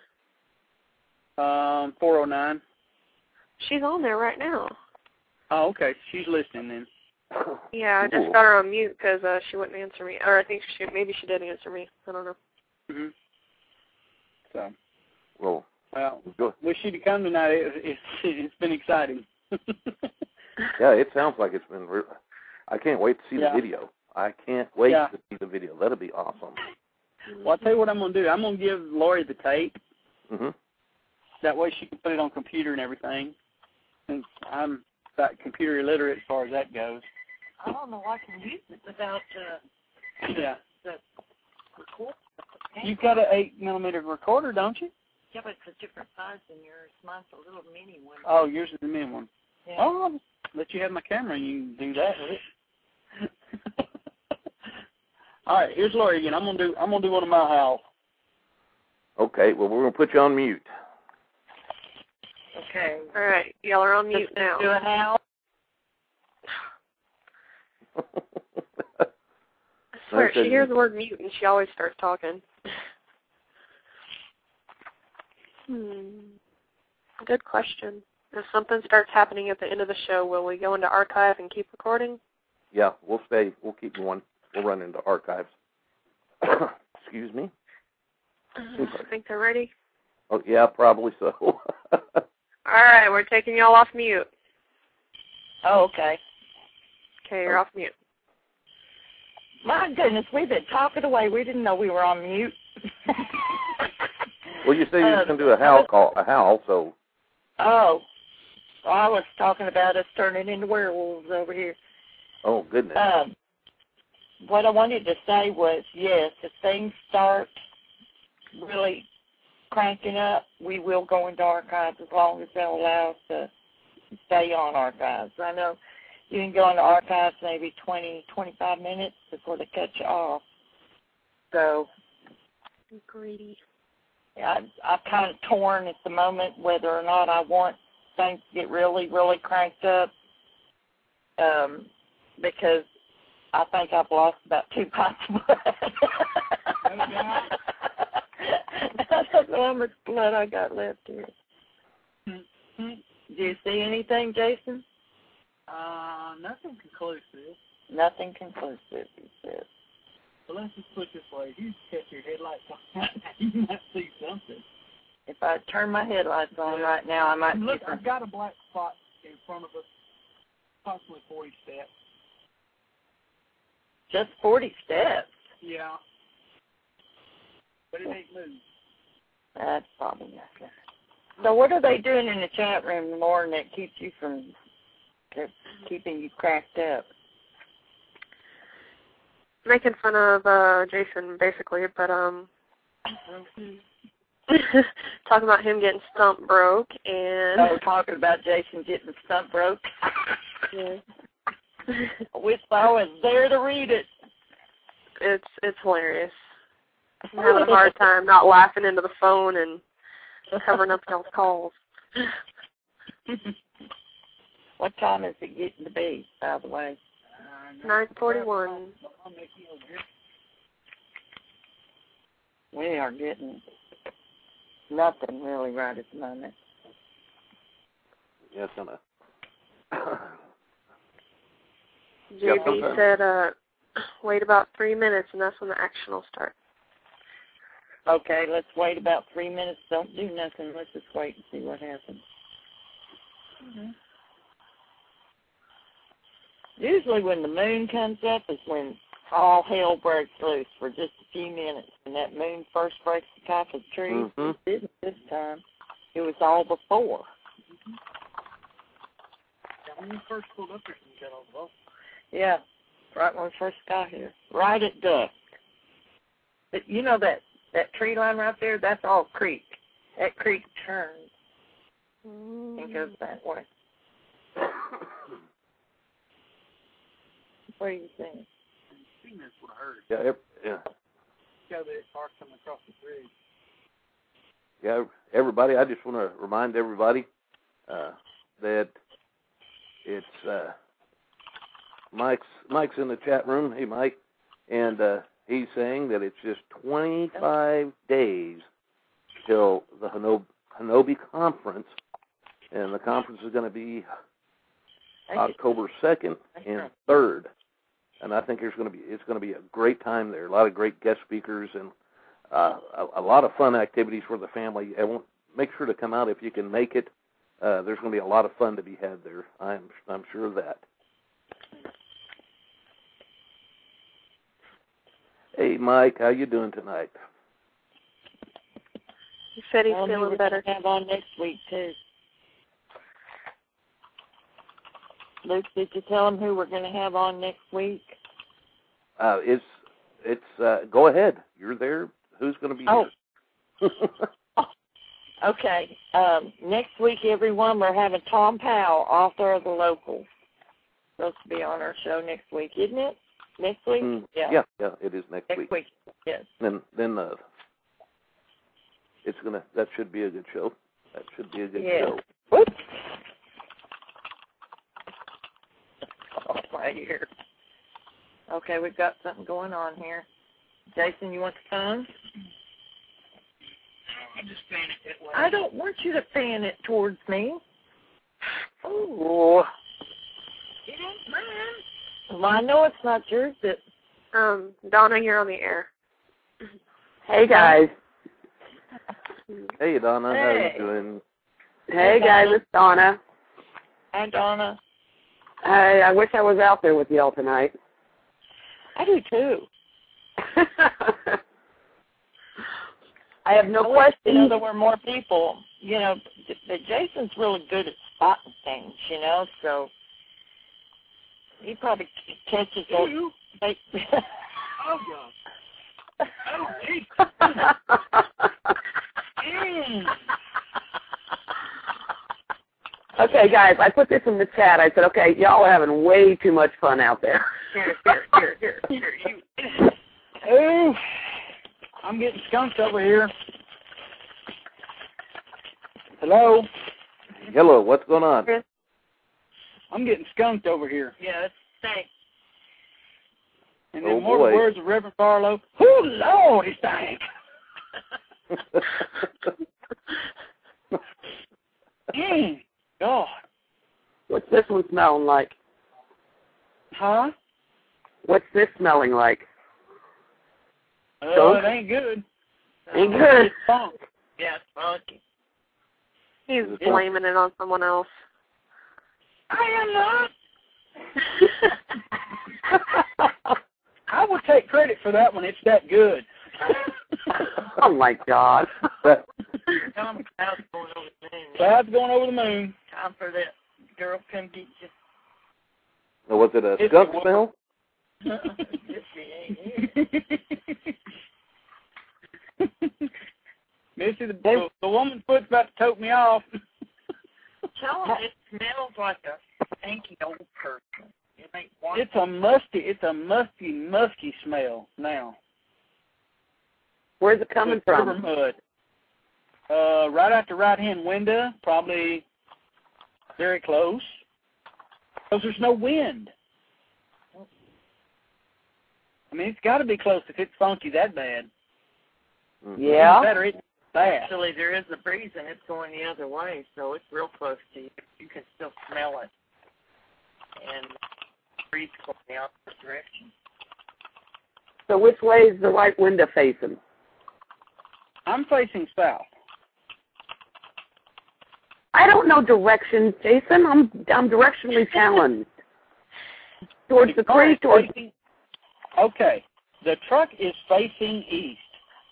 S4: 409.
S5: She's on there right now.
S4: Oh, okay. She's listening then.
S5: Yeah, I just got her on mute because she wouldn't answer me. Or I think maybe she did answer me. I don't know.
S4: Mm-hmm. So.
S3: Well,
S4: wish you to come tonight. It's been exciting.
S3: Yeah, it sounds like it's been I can't wait to see the video. I can't wait to see the video. That'll be awesome.
S4: Well, I'll tell you what I'm going to do. I'm going to give Lori the tape.
S3: Mm-hmm.
S4: That way she can put it on computer and everything. Since I'm about computer illiterate as far as that goes.
S2: I don't know I can use it without
S4: the
S2: recorder.
S4: You've got an 8mm recorder, don't you?
S2: Yeah, but it's a different size than yours. Mine's a little mini one.
S4: Oh, yours is the mini one.
S2: Yeah.
S4: Oh, I'll let you have my camera and you can do that with it. All right, here's Lori again. I'm gonna do one of my howls.
S3: Okay, well we're gonna put you on mute.
S2: Okay.
S5: All right, y'all are on mute now.
S2: Do a howl.
S5: I swear, she hears the word mute and she always starts talking. Good question. If something starts happening at the end of the show, will we go into archive and keep recording?
S3: Yeah, we'll keep going. We'll run into archives. Excuse me.
S5: I think they're ready.
S3: Oh, yeah, probably so.
S5: All right, we're taking y'all off mute.
S2: Oh, okay.
S5: Okay, you're off mute.
S2: My goodness, we've been talking away. We didn't know we were on mute.
S3: Well, you said you were going to do a howl, so.
S2: Oh, well, I was talking about us turning into werewolves over here.
S3: Oh, goodness.
S2: What I wanted to say was, yes, if things start really cranking up, we will go into archives as long as they'll allow us to stay on archives. I know you can go into archives maybe 20, 25 minutes before they cut you off. So,
S5: greedy.
S2: Yeah, I'm kind of torn at the moment whether or not I want things to get really, really cranked up because I think I've lost about 2 pints of blood. I don't know how much blood I got left here. Do you see anything, Jason?
S8: Nothing conclusive.
S2: Nothing conclusive, he says.
S8: Well, let's just put it this way. If you set your headlights on, you might see something.
S2: If I turn my headlights on right now, I might
S8: Look,
S2: see something.
S8: I've got a black spot in front of us, approximately 40 steps.
S2: Just 40 steps?
S8: Yeah. But it ain't moved.
S2: That's probably nothing. So what are they doing in the chat room, Lauren, that keeps you from keeping you cracked up?
S5: Making fun of Jason, basically, but talking about him getting stump broke and.
S2: Oh, talking about Jason getting stump broke.
S5: Yeah.
S2: I wish I was there to read it.
S5: It's hilarious. I'm having a hard time not laughing into the phone and covering up y'all's calls.
S2: What time is it getting to be, by the way?
S5: 9:41.
S2: We are getting nothing really right at the moment.
S3: Yes, I'm
S5: JB said, wait about 3 minutes, and that's when the action will start.
S2: Okay, let's wait about 3 minutes. Don't do nothing. Let's just wait and see what happens. Mm-hmm. Usually when the moon comes up is when all hell breaks loose for just a few minutes. When that moon first breaks the top of the trees, it didn't this time. It was all before.
S4: When we first pulled up here, you got all the boat.
S2: Yeah, right when we first got here. Right at dusk. But you know that tree line right there, that's all creek. That creek turns and goes that way. What do you think?
S4: I think that's what I heard.
S3: Yeah,
S4: Got that car coming across the bridge.
S3: Yeah, everybody, I just want to remind everybody that it's Mike's in the chat room. Hey, Mike. And he's saying that it's just 25 days till the Hanobi Conference, and the conference is going to be October 2nd and 3rd. And I think it's going to be a great time there. A lot of great guest speakers and a lot of fun activities for the family. Make sure to come out if you can make it. There's going to be a lot of fun to be had there. I'm sure of that. Hey, Mike, how you doing tonight?
S5: He said he's feeling better.
S2: Have on next week too. Luke, did you tell him who we're going to have on next week?
S3: It's go ahead. You're there. Who's going to be here?
S2: Okay. Next week, everyone, we're having Tom Powell, author of The Local. Supposed to be on our show next week, isn't it? Next week?
S3: Yeah, it is next week.
S2: Next week, yes.
S3: Then it's gonna. That should be a good show. That should be a good show.
S2: Oops. Oh, my ear. Okay, we've got something going on here. Jason, you want the phone?
S8: I just fan it that way.
S2: I don't want you to fan it towards me. Oh.
S8: You don't mind.
S2: Well, I know it's not yours, but...
S5: Donna, you're on the air.
S9: Hey, guys.
S3: Hey, Donna.
S2: Hey.
S3: How are you doing?
S9: Hey, guys. It's Donna.
S2: Hi, Donna.
S9: Hey, I wish I was out there with y'all tonight.
S2: I do, too.
S9: I have no question.
S2: You know, there were more people. You know, but Jason's really good at spotting things, you know, so he probably catches those.
S8: Oh, God. Oh, geez.
S9: Okay, guys, I put this in the chat. I said, okay, y'all are having way too much fun out there.
S8: Here. Oh, I'm getting skunked over here. Hello?
S3: Hello, what's going on?
S8: I'm getting skunked over here.
S2: Yeah, it's thanks.
S8: And then more the words of Reverend Barlow, oh, Lord, he stank. God.
S9: What's this one smelling like?
S8: Huh?
S9: What's this smelling like?
S8: Oh, it ain't good.
S9: Ain't good.
S8: It's funk.
S2: Yeah, it's funky.
S5: He's blaming it on someone else.
S8: I am not. I will take credit for that one. It's that good.
S9: Oh, my God.
S2: Cloud's going over the moon.
S8: Cloud's going over the moon.
S2: Time for that girl come get you.
S3: Was it a skunk smell?
S8: Missy, the woman's foot's about to tote me off.
S2: Tell him it smells like a stinky old person.
S8: It's a musky smell now.
S9: Where's it coming from?
S8: River mud. Right out the right-hand window, probably very close, because there's no wind. I mean, it's got to be close if it's funky that bad.
S9: Yeah.
S8: Better it's bad.
S2: Actually, there is a breeze and it's going the other way, so it's real close to you. You can still smell it. And the breeze going the opposite direction.
S9: So which way is the right window facing?
S8: I'm facing south.
S9: I don't know directions, Jason. I'm directionally challenged. Towards the creek,
S8: Okay. The truck is facing east.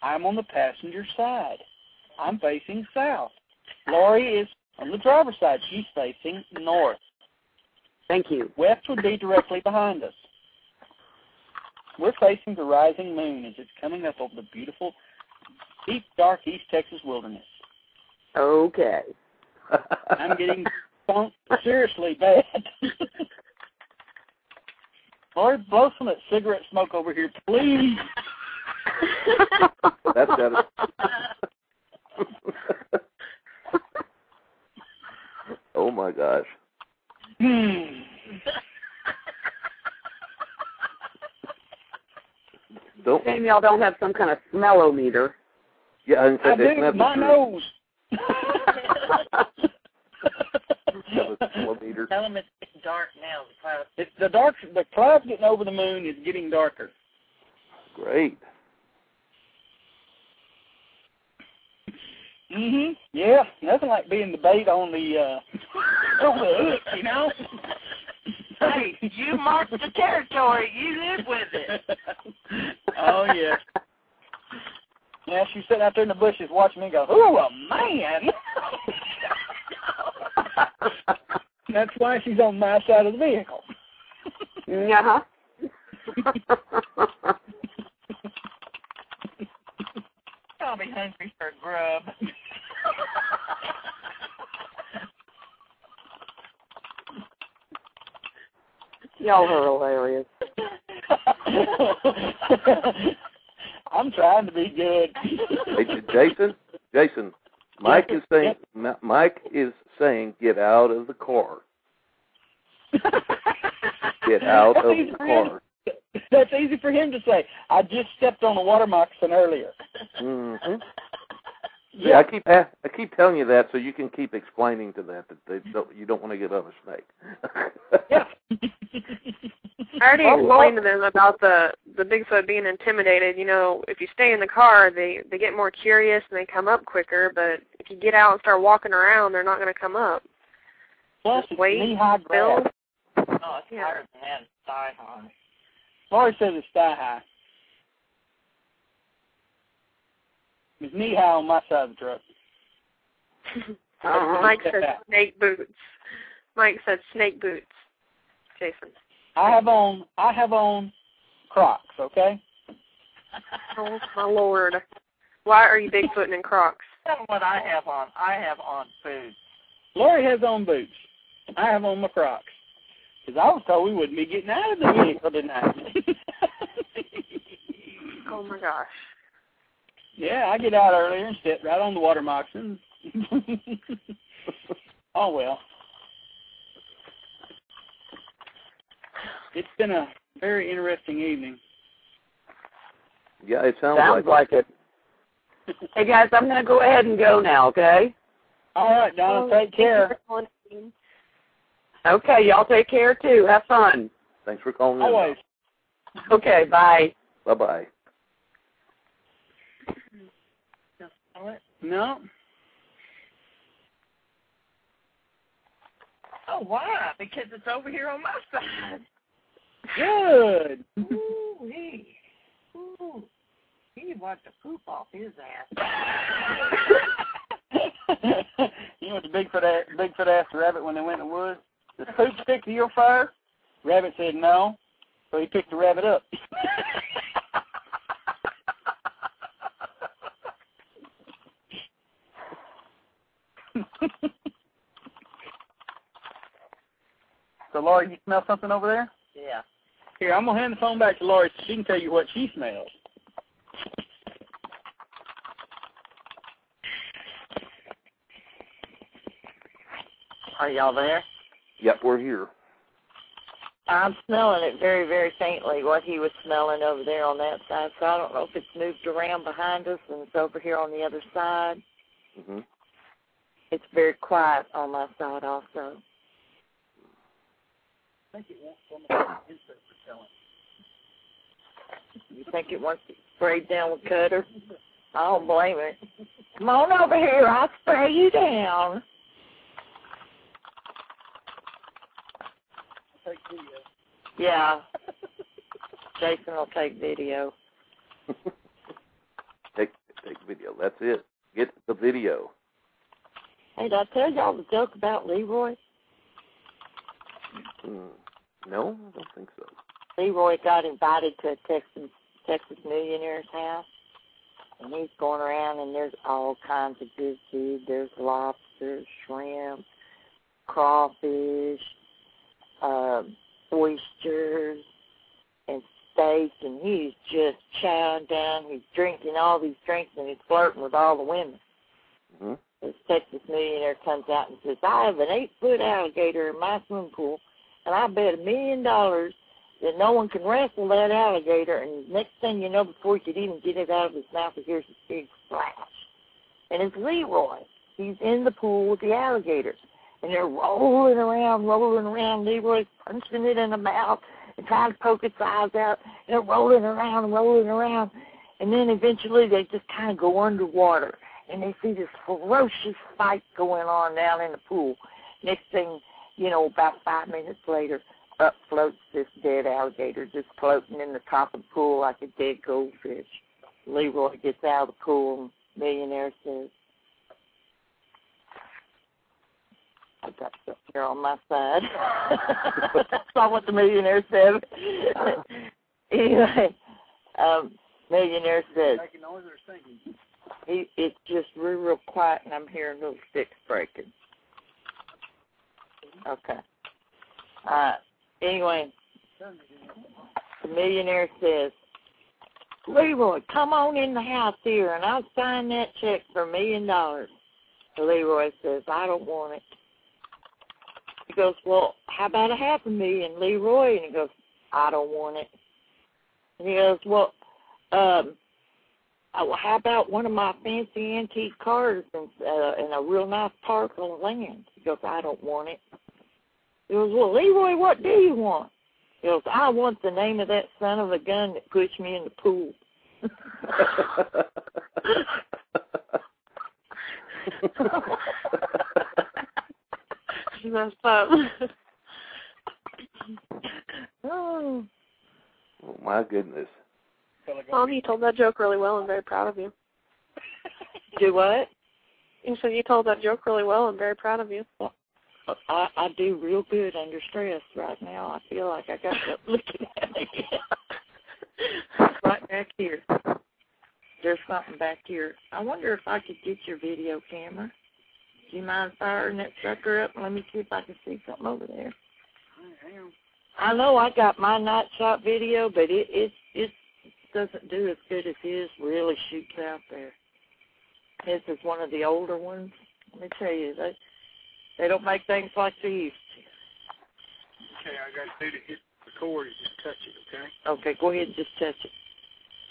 S8: I'm on the passenger side. I'm facing south. Lori is on the driver's side. She's facing north.
S9: Thank you.
S8: West would be directly behind us. We're facing the rising moon as it's coming up over the beautiful, deep, dark East Texas wilderness.
S9: Okay.
S8: I'm getting punked seriously bad. Lord, blow some of that cigarette smoke over here, please.
S3: That's better. Oh, my gosh.
S9: Shame y'all don't have some kind of smellometer.
S3: Yeah,
S8: I do. My nose.
S2: Tell them it's dark now.
S8: The clouds getting over the moon is getting darker.
S3: Great.
S8: Yeah, nothing like being the bait on the hook, you know.
S2: Hey, you marked the territory. You live with it.
S8: Oh yeah. Yeah, she's sitting out there in the bushes watching me go, ooh, a man. That's why she's on my side of the vehicle.
S9: Uh-huh.
S2: I'll be hungry for grub.
S9: Y'all are hilarious.
S8: I'm trying to be good.
S3: Hey, Jason, Mike is saying, get out of the car. Get out of the car.
S8: That's easy for him to say. I just stepped on a water moccasin earlier.
S3: Mm-hmm. Yeah, I keep telling you that so you can keep explaining to that you don't want to get on a snake.
S8: Yeah.
S5: I already explained to them about the Bigfoot being intimidated. You know, if you stay in the car, they get more curious and they come up quicker. But if you get out and start walking around, they're not going to come up.
S8: Plus,
S5: just wait,
S8: knee-high
S5: build.
S2: Oh, it's higher than that. It's thigh high.
S8: Lori says it's thigh high. It's knee-high on my side of the truck.
S5: Mike said snake boots. Mike said snake boots. Jason.
S8: I have on Crocs, okay?
S5: Oh, my Lord. Why are you Bigfooting in Crocs?
S2: That's what I have on. I have on boots.
S8: Lori has on boots. I have on my Crocs. Because I was told we wouldn't be getting out of the vehicle tonight.
S5: Oh, my gosh.
S8: Yeah, I get out earlier and sit right on the water moccasin. Oh, well. It's been a very interesting evening.
S3: Yeah, it sounds
S9: like it. Hey, guys, I'm going to go ahead and go now, okay?
S8: All right, Donna, take care.
S9: Okay, y'all take care, too. Have fun.
S3: Thanks for calling in.
S8: Always.
S9: Okay, bye.
S3: Bye-bye.
S8: No.
S2: Oh, why? Because it's over here on my side.
S8: Good.
S2: Ooh-wee. Ooh. He wants to poop off his ass.
S8: You know what the Bigfoot asked the rabbit when they went in the woods? Does poop stick to your fur? Rabbit said no, so he picked the rabbit up. So, Lori, you smell something over there?
S2: Yeah.
S8: Here, I'm going to hand the phone back to Lori so she can tell you what she smells.
S2: Are y'all there?
S3: Yep, we're here.
S2: I'm smelling it very, very faintly, what he was smelling over there on that side. So I don't know if it's moved around behind us and it's over here on the other side.
S3: Mm-hmm.
S2: It's very quiet on my side also.
S8: I think it wants some of the insect repellent.
S2: You think it wants to spray down with cutter? I don't blame it. Come on over here. I'll spray you down.
S8: Take video.
S2: Yeah. Jason will take video.
S3: Take video. That's it. Get the video.
S2: Hey, did I tell y'all the joke about Leroy?
S3: No, I don't think so.
S2: Leroy got invited to a Texas millionaire's house, and he's going around, and there's all kinds of good food. There's lobster, shrimp, crawfish, oysters, and steak, and he's just chowing down. He's drinking all these drinks, and he's flirting with all the women.
S3: Mm-hmm.
S2: This Texas millionaire comes out and says, I have an 8-foot alligator in my swimming pool, and I bet $1 million that no one can wrestle that alligator, and next thing you know, before he could even get it out of his mouth, he hears this big splash. And it's Leroy. He's in the pool with the alligators, and they're rolling around. Leroy's punching it in the mouth and trying to poke its eyes out. They're rolling around, and then eventually they just kind of go underwater, and they see this ferocious fight going on down in the pool. Next thing you know, about 5 minutes later, up floats this dead alligator, just floating in the top of the pool like a dead goldfish. Leroy gets out of the pool, and the millionaire says, I got something here on my side. That's not what the millionaire said. Anyway, millionaire says,
S8: Making noise or singing?
S2: It's just real quiet, and I'm hearing little sticks breaking. Okay. Anyway, the millionaire says, Leroy, come on in the house here, and I'll sign that check for $1 million. So Leroy says, I don't want it. He goes, well, how about $500,000, Leroy? And he goes, I don't want it. And he goes, well, how about one of my fancy antique cars in a real nice parcel of land? He goes, I don't want it. He goes, well, Leroy, what do you want? He goes, I want the name of that son of a gun that pushed me in the pool.
S5: Messed up.
S2: Oh,
S3: my goodness.
S5: Mom, you told that joke really well. I'm very proud of you.
S2: Do what?
S5: You said you told that joke really well. I'm very proud of you.
S2: I do real good under stress right now. I feel like I got something looking at me. Right back here. There's something back here. I wonder if I could get your video camera. Do you mind firing that sucker up? Let me see if I can see something over there. I know I got my night shot video, but it doesn't do as good as his really shoots out there. His is one of the older ones. Let me tell you, they don't make things like these.
S8: Okay, I got to do to hit record and just touch it, okay?
S2: Okay, go ahead and just touch it.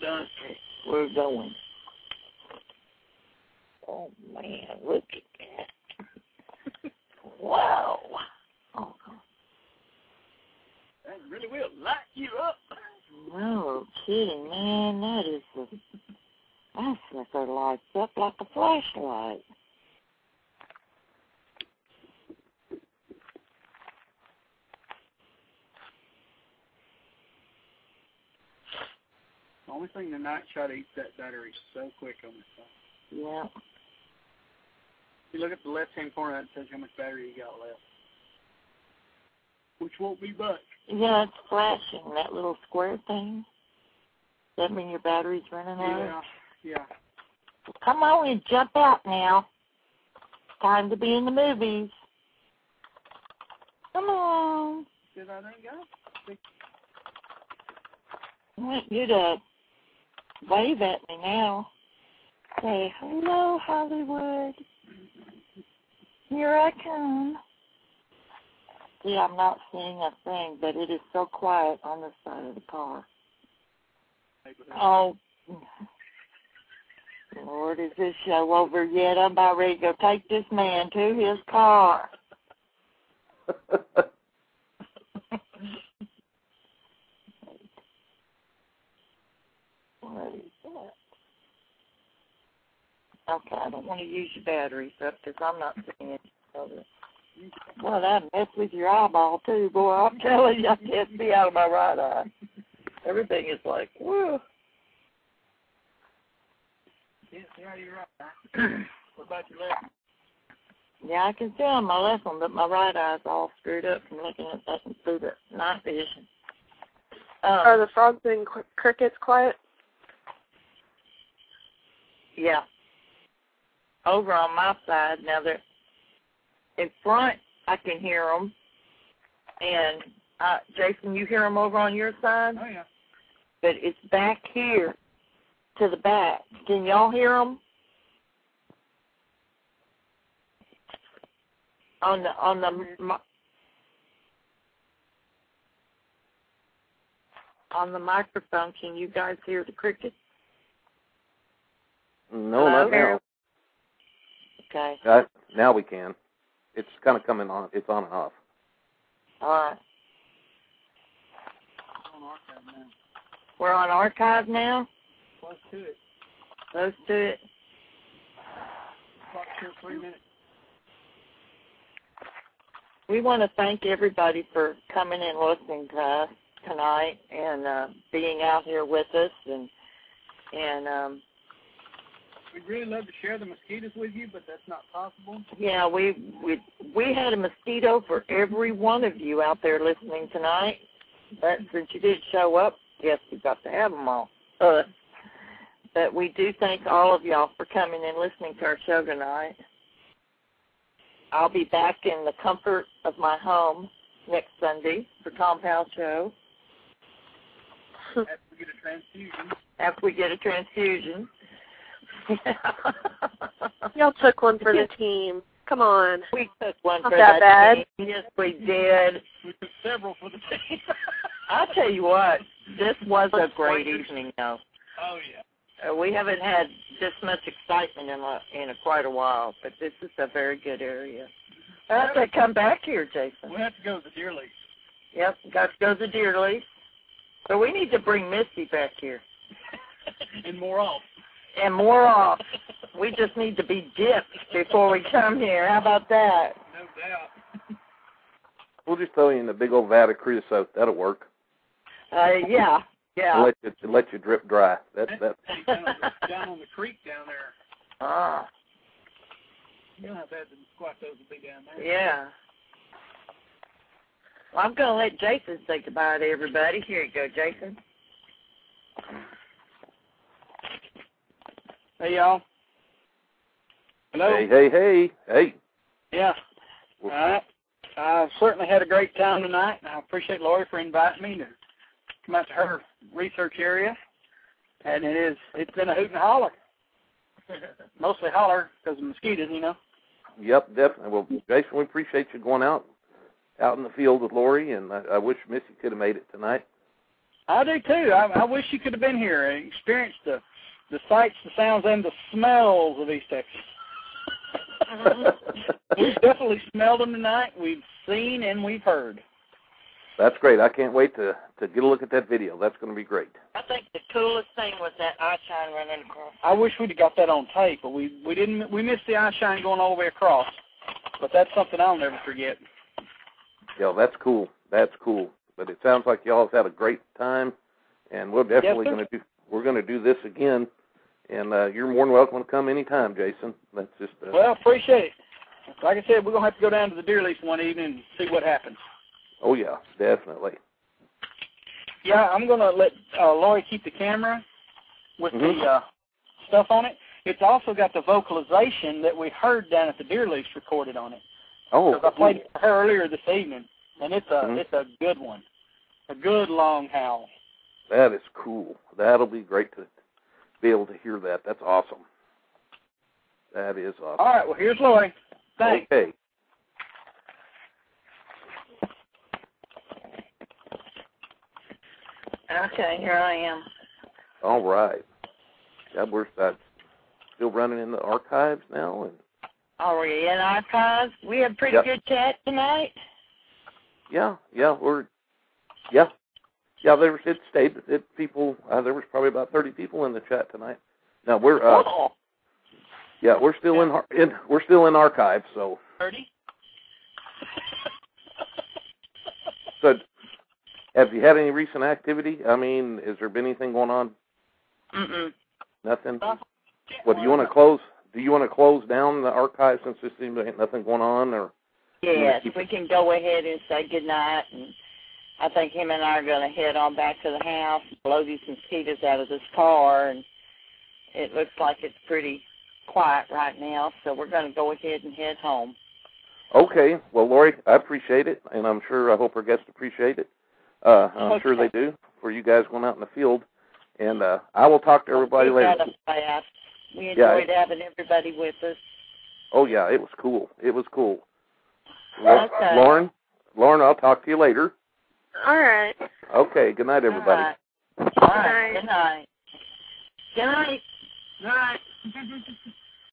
S8: Done.
S2: Okay, we're going. Oh, man, look at that. Wow. Oh,
S8: That really will light you up.
S2: no kidding, man. That sucker lights up like a flashlight.
S8: The only thing the night shot eats that battery so quick on this phone.
S2: Yeah.
S8: You look at the left-hand corner, that tells you how much battery you got left. Which won't be much.
S2: Yeah, it's flashing, that little square thing. Does that mean your battery's running out?
S8: Yeah.
S2: Come on and jump out now. It's time to be in the movies. Come on.
S8: Did I think go?
S2: I want you to wave at me now. Say, hello, Hollywood. Here I come. See, I'm not seeing a thing, but it is so quiet on the side of the car. Oh, Lord, is this show over yet? I'm about ready to go take this man to his car. What is that? Okay, I don't want to use your batteries up because I'm not seeing it. Well, that mess with your eyeball, too. Boy, I'm telling you, I can't see out of my right eye. Everything is like, whoa.
S8: Can't see out of your right eye. What about your left?
S2: Yeah, I can see on my left one, but my right eye's all screwed up from looking at that through the night vision.
S5: Are the frogs and crickets quiet?
S2: Yeah. Over on my side, now they're in front, I can hear them. And, Jason, you hear them over on your side?
S8: Oh, yeah.
S2: But it's back here to the back. Can y'all hear them? On the microphone, can you guys hear the crickets?
S3: No, not now.
S2: Okay.
S3: Now we can. It's kind of coming on. It's on and off.
S2: All right. We're on archive now?
S8: Close to it.
S2: Close to it.
S8: About 2 or 3 minutes.
S2: We want to thank everybody for coming and listening to us tonight and being out here with us. And
S8: we'd really love to share the mosquitoes with you, but that's not possible.
S2: yeah, we had a mosquito for every one of you out there listening tonight. But since you did show up, yes, we got to have them all. But we do thank all of y'all for coming and listening to our show tonight. I'll be back in the comfort of my home next Sunday for Tom Powell's show.
S8: After we get a transfusion.
S2: After we get a transfusion.
S5: Y'all took one for the team. Come on.
S2: We took one
S5: Not
S2: for
S5: that bad.
S2: team. Yes, we did.
S8: We took several for the team.
S2: I'll tell you what, this was a great evening, though.
S8: Oh, yeah.
S2: We haven't had this much excitement in quite a while, but this is a very good area. I have to come back here, Jason.
S8: We have to go to the deer lease.
S2: Yep, got to go to the deer lease. So we need to bring Misty back here.
S8: And more off.
S2: And more off. We just need to be dipped before we come here. How about that?
S8: No doubt.
S3: We'll just throw you in the big old vat of creosote. That'll work.
S2: Yeah.
S3: Let you drip dry. That.
S8: Down on the creek down there.
S2: Ah.
S8: You don't have to squat those to be down there.
S2: Yeah. Well, I'm going to let Jason say goodbye to everybody. Here you go, Jason.
S8: Hey, y'all. Hello?
S3: Hey.
S8: Yeah. All right. I certainly had a great time tonight, and I appreciate Lori for inviting me to come out to her research area. And it's been a hoot and holler. Mostly holler because of mosquitoes, you know.
S3: Yep, definitely. Well, Jason, we appreciate you going out in the field with Lori, and I wish Missy could have made it tonight.
S8: I do, too. I wish you could have been here and experienced the sights, the sounds, and the smells of East Texas. We've definitely smelled them tonight. We've seen and we've heard.
S3: That's great. I can't wait to get a look at that video. That's going to be great.
S2: I think the coolest thing was that eye shine running across.
S8: I wish we'd have got that on tape, but we didn't. We missed the eye shine going all the way across. But that's something I'll never forget.
S3: Yeah, that's cool. That's cool. But it sounds like y'all have had a great time, and we're definitely going to do this again. And you're more than welcome to come anytime, Jason. That's just
S8: well, appreciate it. Like I said, we're gonna have to go down to the deer lease one evening and see what happens.
S3: Oh yeah, definitely.
S8: Yeah, I'm gonna let Lori keep the camera with the stuff on it. It's also got the vocalization that we heard down at the deer lease recorded on it.
S3: Oh,
S8: I played it for her earlier this evening, and it's a good one, a good long howl.
S3: That is cool. That'll be great to be able to hear that. That's awesome. That is awesome.
S8: All right, well, here's Lori. Thanks.
S3: Okay.
S2: Okay, here I am.
S3: All right. Yeah, we're still running in the archives now. And
S2: are we in archives? We had a pretty good chat tonight.
S3: Yeah. There was people. There was probably about 30 people in the chat tonight. Now we're Yeah, we're still in archive, so.
S8: 30.
S3: So, have you had any recent activity? I mean, has there been anything going on? Nothing. Well, do you want to close? Do you want to close down the archive since there seems like nothing going on, or?
S2: Yes, we can go ahead and say goodnight, and I think him and I are going to head on back to the house, blow these mosquitoes out of this car, and it looks like it's pretty quiet right now, so we're going to go ahead and head home.
S3: Okay. Well, Lori, I appreciate it, and I hope our guests appreciate it. I'm sure they do, for you guys going out in the field. And I will talk to everybody later.
S2: We enjoyed having everybody with us.
S3: Oh, yeah, it was cool. It was cool.
S2: Okay.
S3: Lauren, I'll talk to you later.
S5: All right.
S3: Okay, good night, everybody.
S2: All right. Good night. Good night.
S5: Good night.